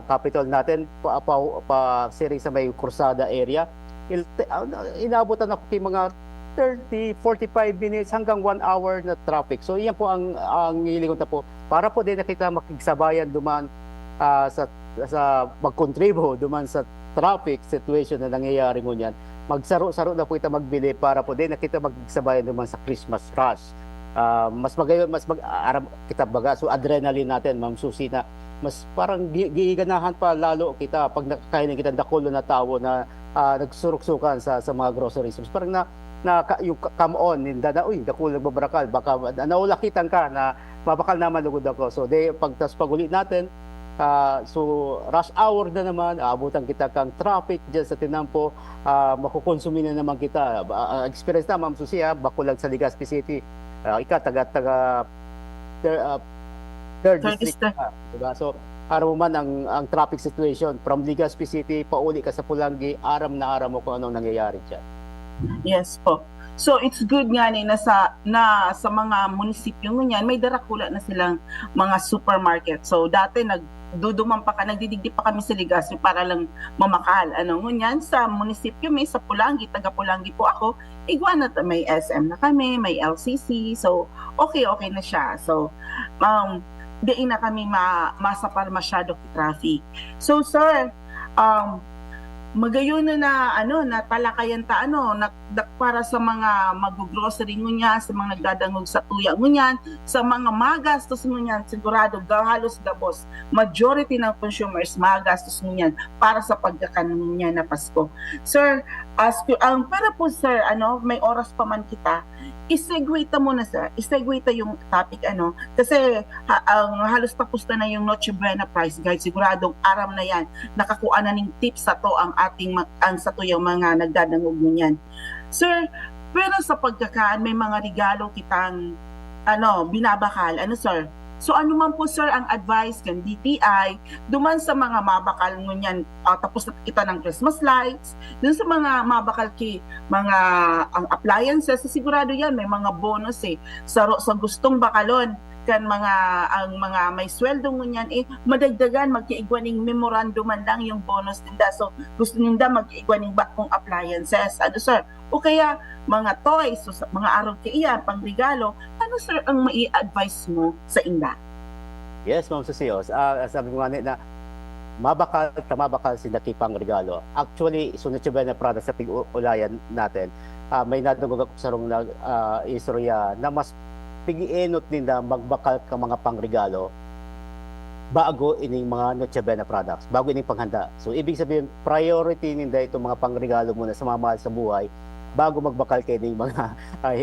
capital natin, pa Siri sa may Cruzada area, inabutan ako kay mga 30-45 minutes hanggang 1 hour na traffic. So iyan po ang hiling ko po para po din nakita makiksabayan duman sa mag-contribute duman sa traffic situation na nangyayari ngunyan. Magsaro-saro na po kita magbili para po din nakita magsabayan duman sa Christmas rush. Mas magayon, kita baga. So adrenaline natin, Ma'am Susie, na mas parang giiganahan pa lalo kita pag nakakainin kita dakulo na tao na nagsurok-sukan sa mga groceries. Mas parang yung come on, dakulo nagbabarakal, baka naulakitan ka na mabakal naman lugod ako. So pag-uli natin, so rush hour na naman, aabutan kita kang traffic dyan sa Tinampo, makukonsumi na naman kita. Experience na, Ma'am Susie, bakulag sa Legazpi City, taga third district ka, diba? So araw man ang traffic situation from Legazpi City pauli ka sa Pulangi, aram na aram mo kung anong nangyayari dyan. Yes po. So it's good nga na sa mga munisipyo ngunyan may darakula na silang mga supermarket. So dati nagdidigdi pa kami sa Legazpi para lang mamakal. Ngunyan sa munisipyo sa Pulangi, taga Pulangi po ako, igwa na may SM na kami, may LCC. So okay na siya. So di na kami masapal masyado traffic. So sir, magayon na talakayan para sa mga mag-grocery ngunyan, sa mga nagdadangog sa tuya ngunyan, sa mga magastos ngunyan, sigurado halos gabos majority ng consumers magastos ngunyan para sa pagkakanon ngunyan na Pasko. Sir, para po sir, may oras pa man kita, i-segue ta muna sir, i-segue ta yung topic kasi halos tapos na yung Noche Buena price guide, siguradong aram na yan, nakakuha na ng tips sa to ang sa to yung mga nagdadangog niyan. Sir, pero sa pagkakaan may mga regalo kitang binabakal, sir? So ano man po sir ang advice kan DTI duman sa mga mabakal ngunyan, tapos na kita ng Christmas lights, dun sa mga mabakal mga ang appliances, sigurado yan may mga bonus sa gustong bakalon kan ang mga may sweldo ngunyan madagdagan magkiigwaning memorandum man lang yung bonus nila. So gusto ninda magkiigwaning bakong appliances, sir? O kaya mga toys, so, mga araw kaiya, pang regalo, sir ang mai-advise mo sa inda? Yes, Ma'am Susios. Sabi mo nga na mabakal sila pang regalo. Actually, sunod siya ba na product sa pig-ulayan natin, may nadugog ako sa rong istorya na mas pigienot nila magbakal ka mga pangregalo bago ining mga Noche Buena products, bago ining panghanda. So, ibig sabihin, priority nila itong mga pangregalo muna sa mga mahal sa buhay bago magbakal kayo ng mga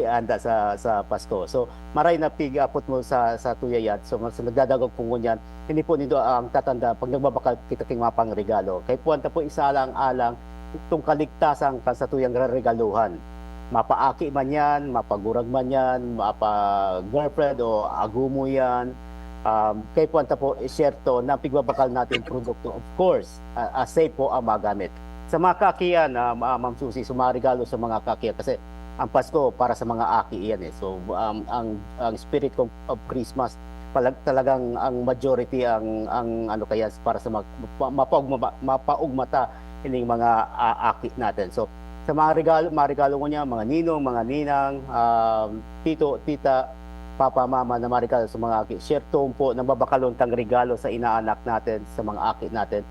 handa sa Pasko. So, maray na pig-apot mo sa tuyayat. So, mas nagdadagog po ngunyan, hindi po nito ang tatanda pag nagbabakal kita king mga pangregalo. Kaya puwanta po isaalang-alang itong kaligtasan ka sa tuyang regaluhan. Mapaaki man yan, mapagurag man yan, mapa-girlfriend o agumo yan. Kaya puwanta po share to na pigbabakal natin produkto. Of course, safe po ang magamit. Sa mga kakiyan, Ma'am Susie, sumarigalo sa mga kakiyan kasi ang Pasko para sa mga aki yan So ang spirit of Christmas talagang ang majority ang kaya para sa mapaugmata ining mga aki natin. So sa mga regalo ko niya, mga ninong, mga ninang, tito, tita, papa, mama na marigalo sa mga aki. Share to po na mabakalon tang regalo sa inaanak natin, sa mga aki natin.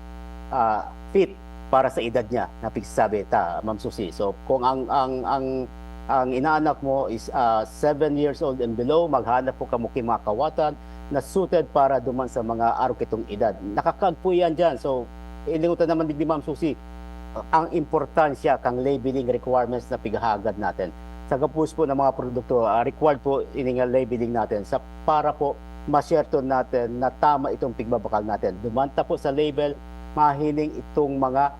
Fit para sa edad niya, napigsasabi Ma'am Susie. So kung ang inaanak mo is 7 years old and below, maghanap po kamo kay mga kawatan na suited para duman sa mga araw kitong edad. Nakakag po yan dyan. So ilingutan naman din Ma'am Susie ang importansya kang labeling requirements na pighahagad natin. Sa kapus po ng mga produkto, required po ining labeling natin para po ma-share to natin na tama itong pigbabakal natin. Dumanta po sa label, mahiling itong mga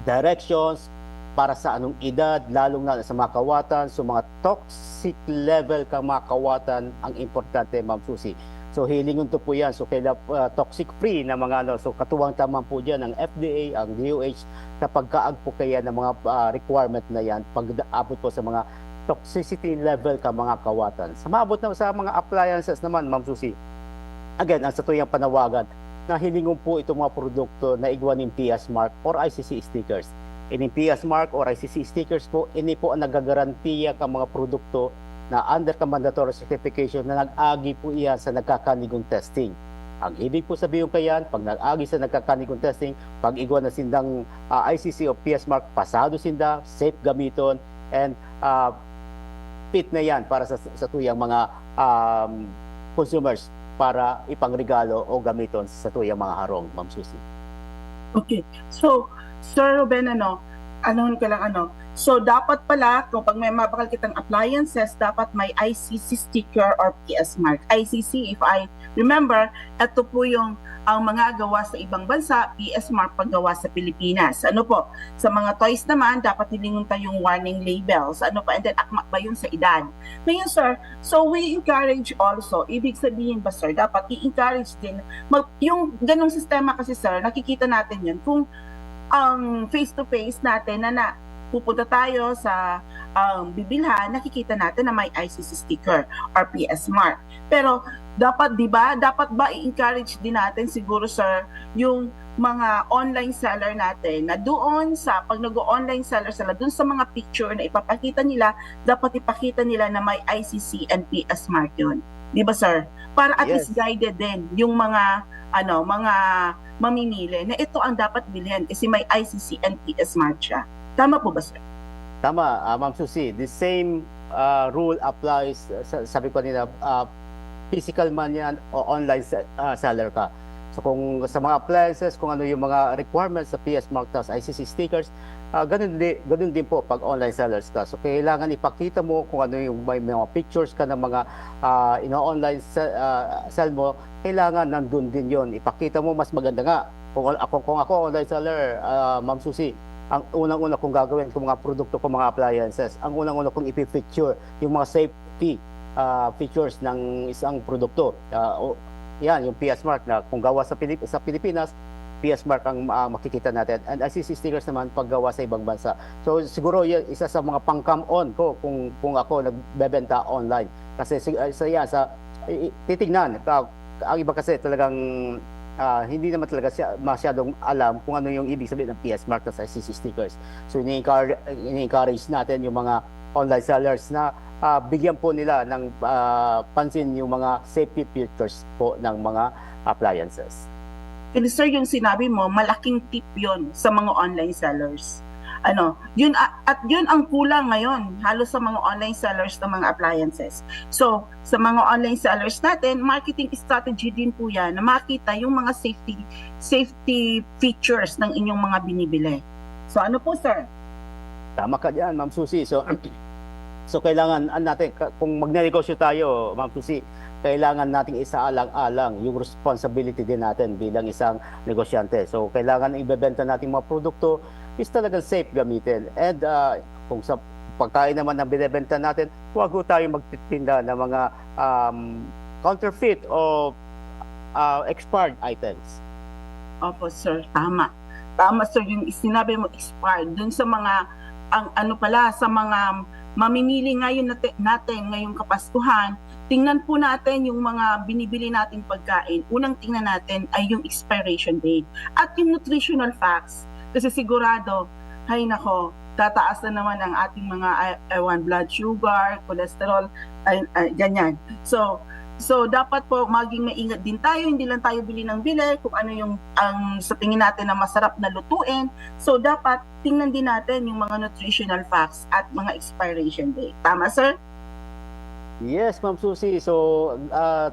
directions para sa anong edad, lalong na sa mga kawatan, so mga toxic level kang mga kawatan ang importante, Ma'am Susie. So hilingon to po yan. So kaya toxic free na mga so katuwang tama po diyan ang FDA, ang DOH sa pagkaag po kaya ng mga requirement na yan pag-abot po sa mga toxicity level ka mga kawatan. Sa maabot na sa mga appliances naman, Ma'am Susie. Again, ang sa tuyang panawagan na hilingon po itong mga produkto na igwaning PS mark or ICC stickers. Ining PS mark or ICC stickers po, ini po ang nagagarantiya ka mga produkto na under ka mandatory certification na nag-agi po iyan sa nagkakanigong testing. Ang ibig po sabihin kayan, pag nag-agi sa nagkakanigong testing, pag igwa na sindang ICC o PS mark, pasado sinda, safe gamiton, and fit na yan para sa tuyang mga consumers para ipangregalo o gamiton sa tuyang mga harong, Ma'am Susie. Okay. So, Sir Ruben, so dapat pala, kapag may mabakal kitang appliances, dapat may ICC sticker or PS mark. ICC, if I remember, ito po yung ang mga gawa sa ibang bansa, PS mark paggawa sa Pilipinas. Sa mga toys naman, dapat hilingon tayong warning labels. And then akma ba yun sa edad? Ngayon, sir, so we encourage also, ibig sabihin ba, sir, dapat i-encourage din, yung ganong sistema kasi, sir, nakikita natin yun, kung ang face-to-face natin na pupunta tayo sa bibilhan, nakikita natin na may ICC sticker or PS mark. Pero dapat, di ba, dapat ba i-encourage din natin siguro, sir, yung mga online seller natin na doon sa, pag nag-online seller sila, doon sa mga picture na ipapakita nila, dapat ipakita nila na may ICC and PS mark yun. Di ba, sir? Para at Yes. least guided din yung mga mga mamimili na ito ang dapat bilhin kasi may ICC and PS mark siya. Tama po ba, sir? Tama, Ma'am Susie. The same rule applies, sabi ko nila, physical man yan o online seller ka. So kung sa mga appliances, kung ano yung mga requirements sa PS Mark tapos ICC stickers, ganun din po pag online sellers ka. So kailangan ipakita mo kung ano yung may mga pictures ka ng mga ino-online sell mo, kailangan nandun din yon. Ipakita mo, mas maganda nga. Kung ako online seller, Ma'am Susie, ang unang-una kong gagawin kung mga produkto ko, mga appliances, ang unang-una kong ipipicture yung mga safety features ng isang produkto. Yan, yung PS Mark na kung gawa sa Pilipinas, PS Mark ang makikita natin. And ICC stickers naman pag gawa sa ibang bansa. So siguro yan, isa sa mga pang-come on ko kung ako nagbebenta online. Kasi titignan, ang iba kasi talagang hindi naman talaga masyadong alam kung ano yung ibig sabihin ng PS Mark at ICC stickers. So ini-encourage natin yung mga online sellers na bigyan po nila ng pansin yung mga safety features po ng mga appliances. Kasi sir, yung sinabi mo, malaking tip yon sa mga online sellers. Yun ang kulang ngayon halos sa mga online sellers ng mga appliances. So, sa mga online sellers natin, marketing strategy din po yan na makita yung mga safety features ng inyong mga binibili. So, ano po, sir? Tama ka diyan, Ma'am Susie. So kailangan natin, kung magnenegosyo tayo, Ma'am Susie, kailangan nating isaalang-alang yung responsibility din natin bilang isang negosyante. So kailangan ibebenta nating mga produkto is talagang safe gamitin. And kung sa pagkain naman ang binebenta natin, huwag ho tayo magtitinda ng mga counterfeit o expired items. Opo, sir. Tama. Tama, sir. Yung sinabi mo, expired. Dun sa mga, sa mga mamimili ngayon natin ngayong Kapaskuhan, tingnan po natin yung mga binibili nating pagkain. Unang tingnan natin ay yung expiration date at yung nutritional facts. Kasi sigurado, hay nako, tataas na naman ang ating mga blood sugar, cholesterol, ganyan. So dapat po maging maingat din tayo, hindi lang tayo bili ng bili kung ano yung sa tingin natin na masarap na lutuin. So dapat tingnan din natin yung mga nutritional facts at mga expiration date. Tama, sir? Yes, Ma'am Susie. So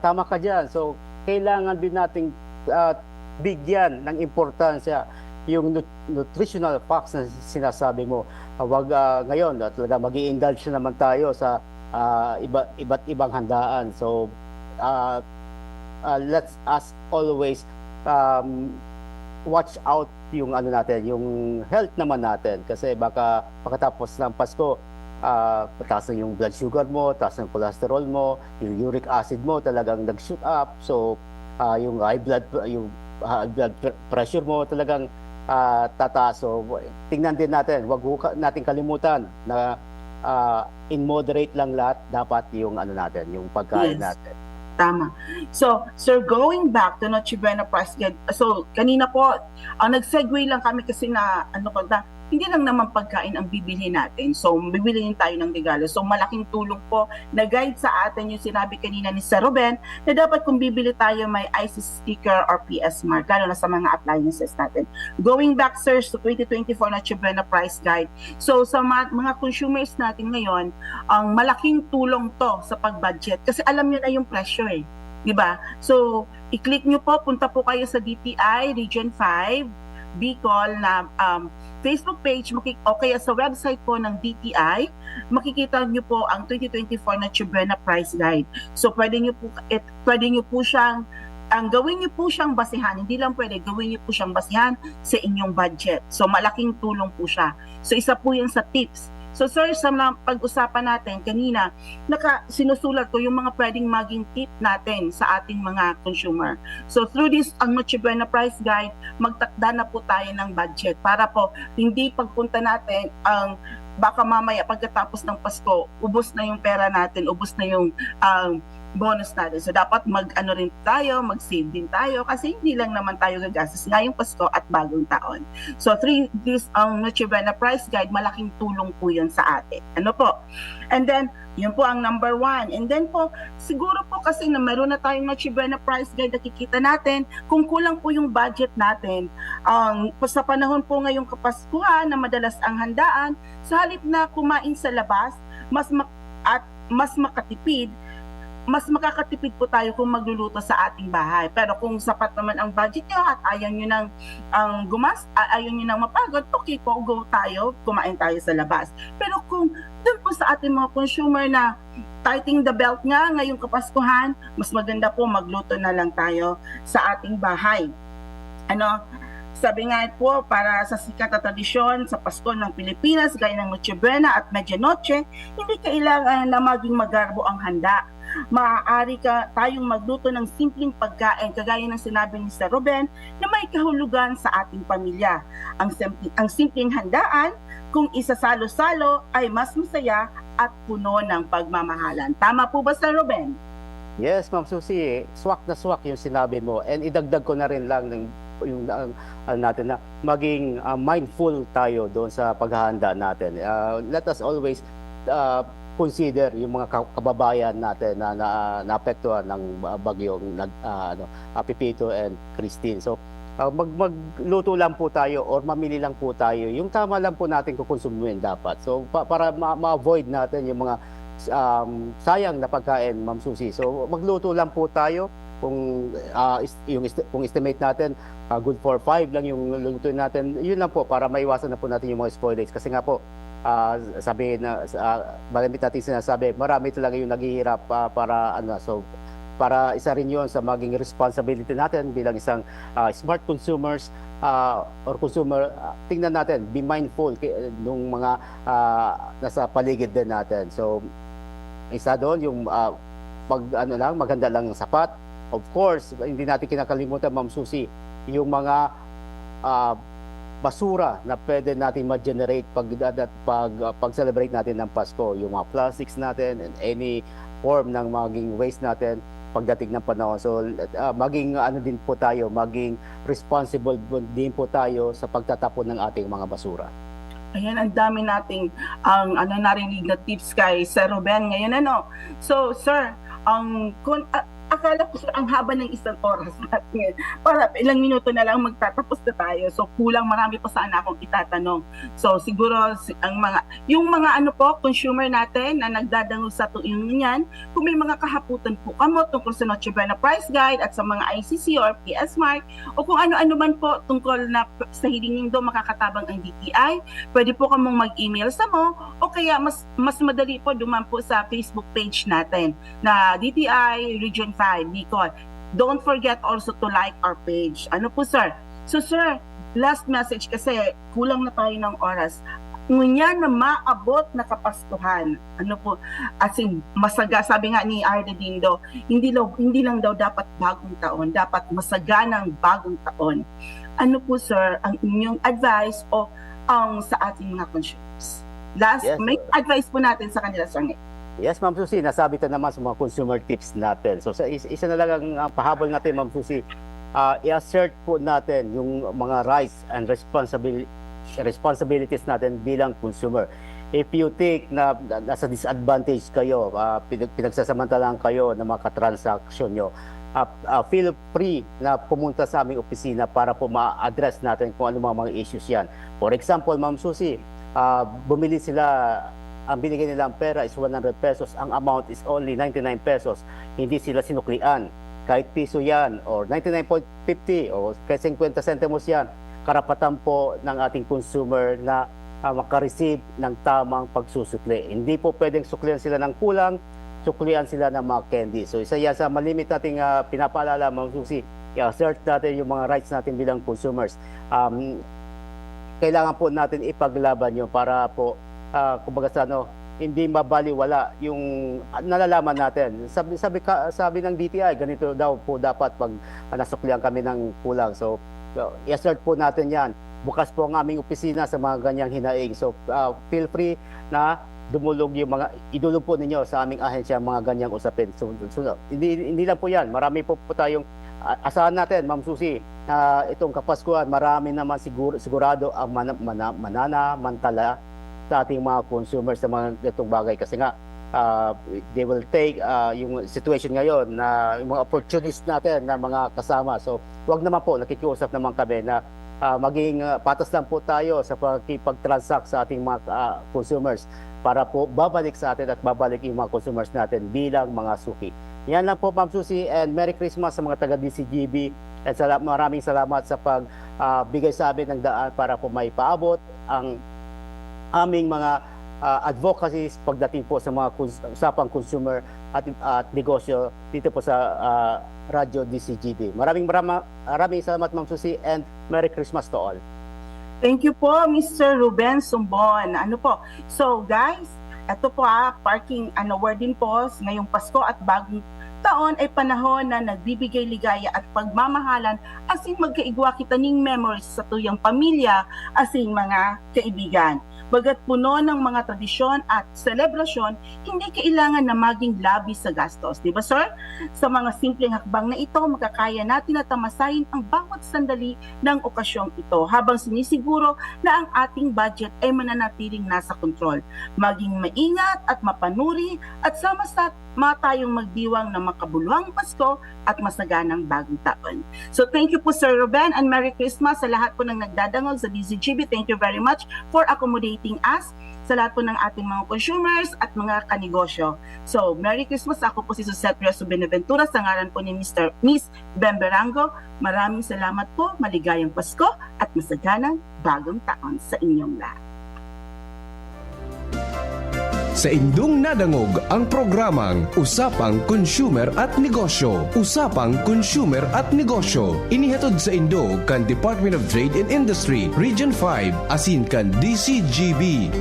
tama ka diyan. So kailangan din nating bigyan ng importansya yung nutritional facts na sinasabi mo. Wag ngayon talaga mag-i-indulge naman tayo sa iba't ibang handaan. So let's us always watch out yung natin, yung health naman natin, kasi baka pagkatapos ng Pasko taas na yung blood sugar mo, taas ng cholesterol mo, yung uric acid mo talagang nag-shoot up. So yung high blood pressure mo talagang tataas. So tingnan din natin, wag natin kalimutan na in moderate lang lahat dapat yung natin, yung pagkain natin. Tama. So, sir, going back to Noche Buena Price Guide, so kanina po, nag-segue lang kami kasi na, hindi lang naman pagkain ang bibili natin. So, bibilihin tayo ng regalo. So, malaking tulong po na guide sa atin yung sinabi kanina ni Sir Ruben na dapat kung bibili tayo may ICC sticker or PS mark, lalo na sa mga appliances natin. Going back, sir, to 2024 Noche Buena Price Guide. So, sa mga consumers natin ngayon, ang malaking tulong to sa pag-budget kasi alam nyo na yung presyo eh. Diba? So, i-click nyo po, punta po kayo sa DTI Region 5, Bicol na Facebook page o kaya sa website po ng DTI, makikita niyo po ang 2024 Noche Buena Price Guide. So pwede niyo po siyang gawin niyo po siyang basihan. Hindi lang pwede, gawin niyo po siyang basihan sa inyong budget. So malaking tulong po siya. So isa po 'yan sa tips So sir, sa mga pag-usapan natin kanina, sinusulat ko yung mga pwedeng maging tip natin sa ating mga consumer. So through this ang Noche Buena Price Guide, magtakda na po tayo ng budget para po hindi pagpunta natin ang baka mamaya pagkatapos ng Pasko, ubos na yung pera natin, ubos na yung bonus natin. So dapat mag-ano rin tayo, mag-save din tayo kasi hindi lang naman tayo gagastos ngayong Pasko at bagong taon. So through this Noche Buena Price Guide, malaking tulong po yun sa atin. Ano po? And then, yun po ang number 1. And then po, siguro po kasi na meron na tayong Noche Buena Price Guide, nakikita natin kung kulang po yung budget natin. Sa panahon po ngayong Kapaskuhan na madalas ang handaan, sa halip na kumain sa labas, mas makakatipid po tayo kung magluluto sa ating bahay. Pero kung sapat naman ang budget nyo at ayaw nyo nang ayaw nyo nang mapagod, okay po, go tayo, kumain tayo sa labas. Pero kung dun po sa ating mga consumer na tightening the belt nga ngayong Kapaskuhan, mas maganda po magluto na lang tayo sa ating bahay. Sabi nga po, para sa sikat na tradisyon sa Pasko ng Pilipinas, gaya ng Noche Buena at Medianoche, hindi kailangan na maging magarbo ang handa. Maaari tayong magluto ng simpleng pagkain, kagaya ng sinabi ni Sir Ruben, na may kahulugan sa ating pamilya. Ang simpleng handaan, kung isasalo-salo, ay mas masaya at puno ng pagmamahalan. Tama po ba, Sir Ruben? Yes, Ma'am Susie, swak na swak yung sinabi mo. And idagdag ko na rin lang natin na maging mindful tayo doon sa paghahanda natin. Let us always consider yung mga kababayan natin na naapektuhan ng bagyong Pipito and Christine. So magluto lang po tayo or mamili lang po tayo. Yung tama lang po natin kukonsumuhin dapat. So para ma-avoid natin yung mga sayang na pagkain, Ma'am Susie. So magluto lang po tayo. Kung estimate natin good for 5 lang yung lulutuin natin, yun lang po para maiwasan na po natin yung mga spoilage. Kasi nga po sabi na maraming natin sinasabi, marami talaga yung naghihirap para isa rin yun sa maging responsibility natin bilang isang smart consumers or consumer. Tingnan natin, be mindful nung mga nasa paligid din natin. So isa doon yung maghanda lang ng sapat. Of course, hindi natin kinakalimutan, Ma'am Susie, yung mga basura na pwede natin ma-generate pag-celebrate natin ng Pasko. Yung mga plastics natin and any form ng maging waste natin pagdating ng panahon. So, maging din po tayo, maging responsible din po tayo sa pagtatapon ng ating mga basura. Ayan, ang dami nating narinig na tips kay Sir Ruben ngayon. So, sir, akala ko ang haba ng isang oras natin. Para ilang minuto na lang magtatapos na tayo. So kulang, marami pa sana akong itatanong. So siguro yung mga consumer natin na nagdadango sa tuwing yan, kung may mga kahaputan po kamo tungkol sa Noche Buena Price Guide at sa mga ICC or PS Mark o kung ano-ano man po tungkol na sa hiling nindo makakatabang ang DTI, pwede po kamong mag-email sa mo o kaya mas madali po duman po sa Facebook page natin na DTI Region 5, Bicol. Don't forget also to like our page. Ano po, sir? So, sir, last message kasi kulang na tayo ng oras. Ngunyan na maabot na Kapaskuhan. Ano po? As in, masaga, sabi nga ni Arda Dindo, hindi lang daw dapat bagong taon, dapat masaganang bagong taon. Ano po, sir, ang inyong advice o sa ating mga consumers? Last, yes, may advice po natin sa kanila, sir. Yes, Ma'am Susie, nasabi ito naman sa mga consumer tips natin. So isa na lang ang pahabol natin, Ma'am Susie, i-assert po natin yung mga rights and responsibilities natin bilang consumer. If you think na nasa disadvantage kayo, pinagsasamantalaan kayo ng mga transaksyon nyo, feel free na pumunta sa aming opisina para po ma-address natin kung ano mga issues yan. For example, Ma'am Susie, bumili sila, ang binigay nilang pera is 100 pesos, ang amount is only 99 pesos, hindi sila sinuklian. Kahit piso yan, or 99.50, o kahit 50 centimos yan, karapatan po ng ating consumer na makareceive ng tamang pagsusukli. Hindi po pwedeng suklian sila ng kulang, suklian sila ng mga candy. So isa yan sa malimit nating pinapaalala, Ma'am Susie, i-assert natin yung mga rights natin bilang consumers. Kailangan po natin ipaglaban yun para po kumbaga sa hindi mabaliwala yung nalalaman natin. Sabi ng DTI, ganito daw po dapat pag nasuklihan kami ng kulang. So, i-assert po natin yan. Bukas po ang aming opisina sa mga ganyang hinaing. So, feel free na idulog po ninyo sa aming ahensya mga ganyang usapin. So, hindi lang po yan. Marami po tayong asahan natin, Ma'am Susie, na itong Kapaskuhan, marami naman sigurado ang mananamantala sa ating mga consumers sa mga itong bagay kasi nga they will take yung situation ngayon na yung mga opportunities natin na mga kasama. So wag naman po, nakikiusap naman kami na maging patas lang po tayo sa pagtransact sa ating mga consumers para po babalik sa atin at babalik yung mga consumers natin bilang mga suki. Yan lang po, Ma'am Susie, and Merry Christmas sa mga taga DCGB at maraming salamat sa pagbigay sa amin ng daan para po may paabot ang aming mga advocacies pagdating po sa mga usapang consumer at negosyo dito po sa Radyo DCGB. Maraming salamat, Ma'am Susie, and Merry Christmas to all. Thank you po, Mr. Ruben Sumbon. So guys, ito po parking word din po ngayong Pasko at bagong taon ay panahon na nagbibigay ligaya at pagmamahalan asing magkaigwa kita ning memories sa tuyang pamilya asing mga kaibigan. Bagat puno ng mga tradisyon at selebrasyon, hindi kailangan na maging labis sa gastos. Di ba, sir? Sa mga simpleng hakbang na ito, makakaya natin na tamasahin ang bawat sandali ng okasyong ito habang sinisiguro na ang ating budget ay mananatiling nasa kontrol. Maging maingat at mapanuri at sama-sama tayong magdiwang ng makabuluhang Pasko at masaganang bagong taon. So thank you po, Sir Ruben, and Merry Christmas sa lahat po ng nagdadangog sa DCGB. Thank you very much for accommodating us, sa lahat po ng ating mga consumers at mga kanegosyo. So, Merry Christmas. Ako po si Susette Rioso Benaventura sa ngalan po ni Miss Bemberango. Maraming salamat po, maligayang Pasko at masaganang bagong taon sa inyong lahat. Sa indong nadangog ang programang Usapang Consumer at Negosyo. Usapang Consumer at Negosyo. Inihatod sa Indo kan Department of Trade and Industry, Region 5, asin kan DCGB.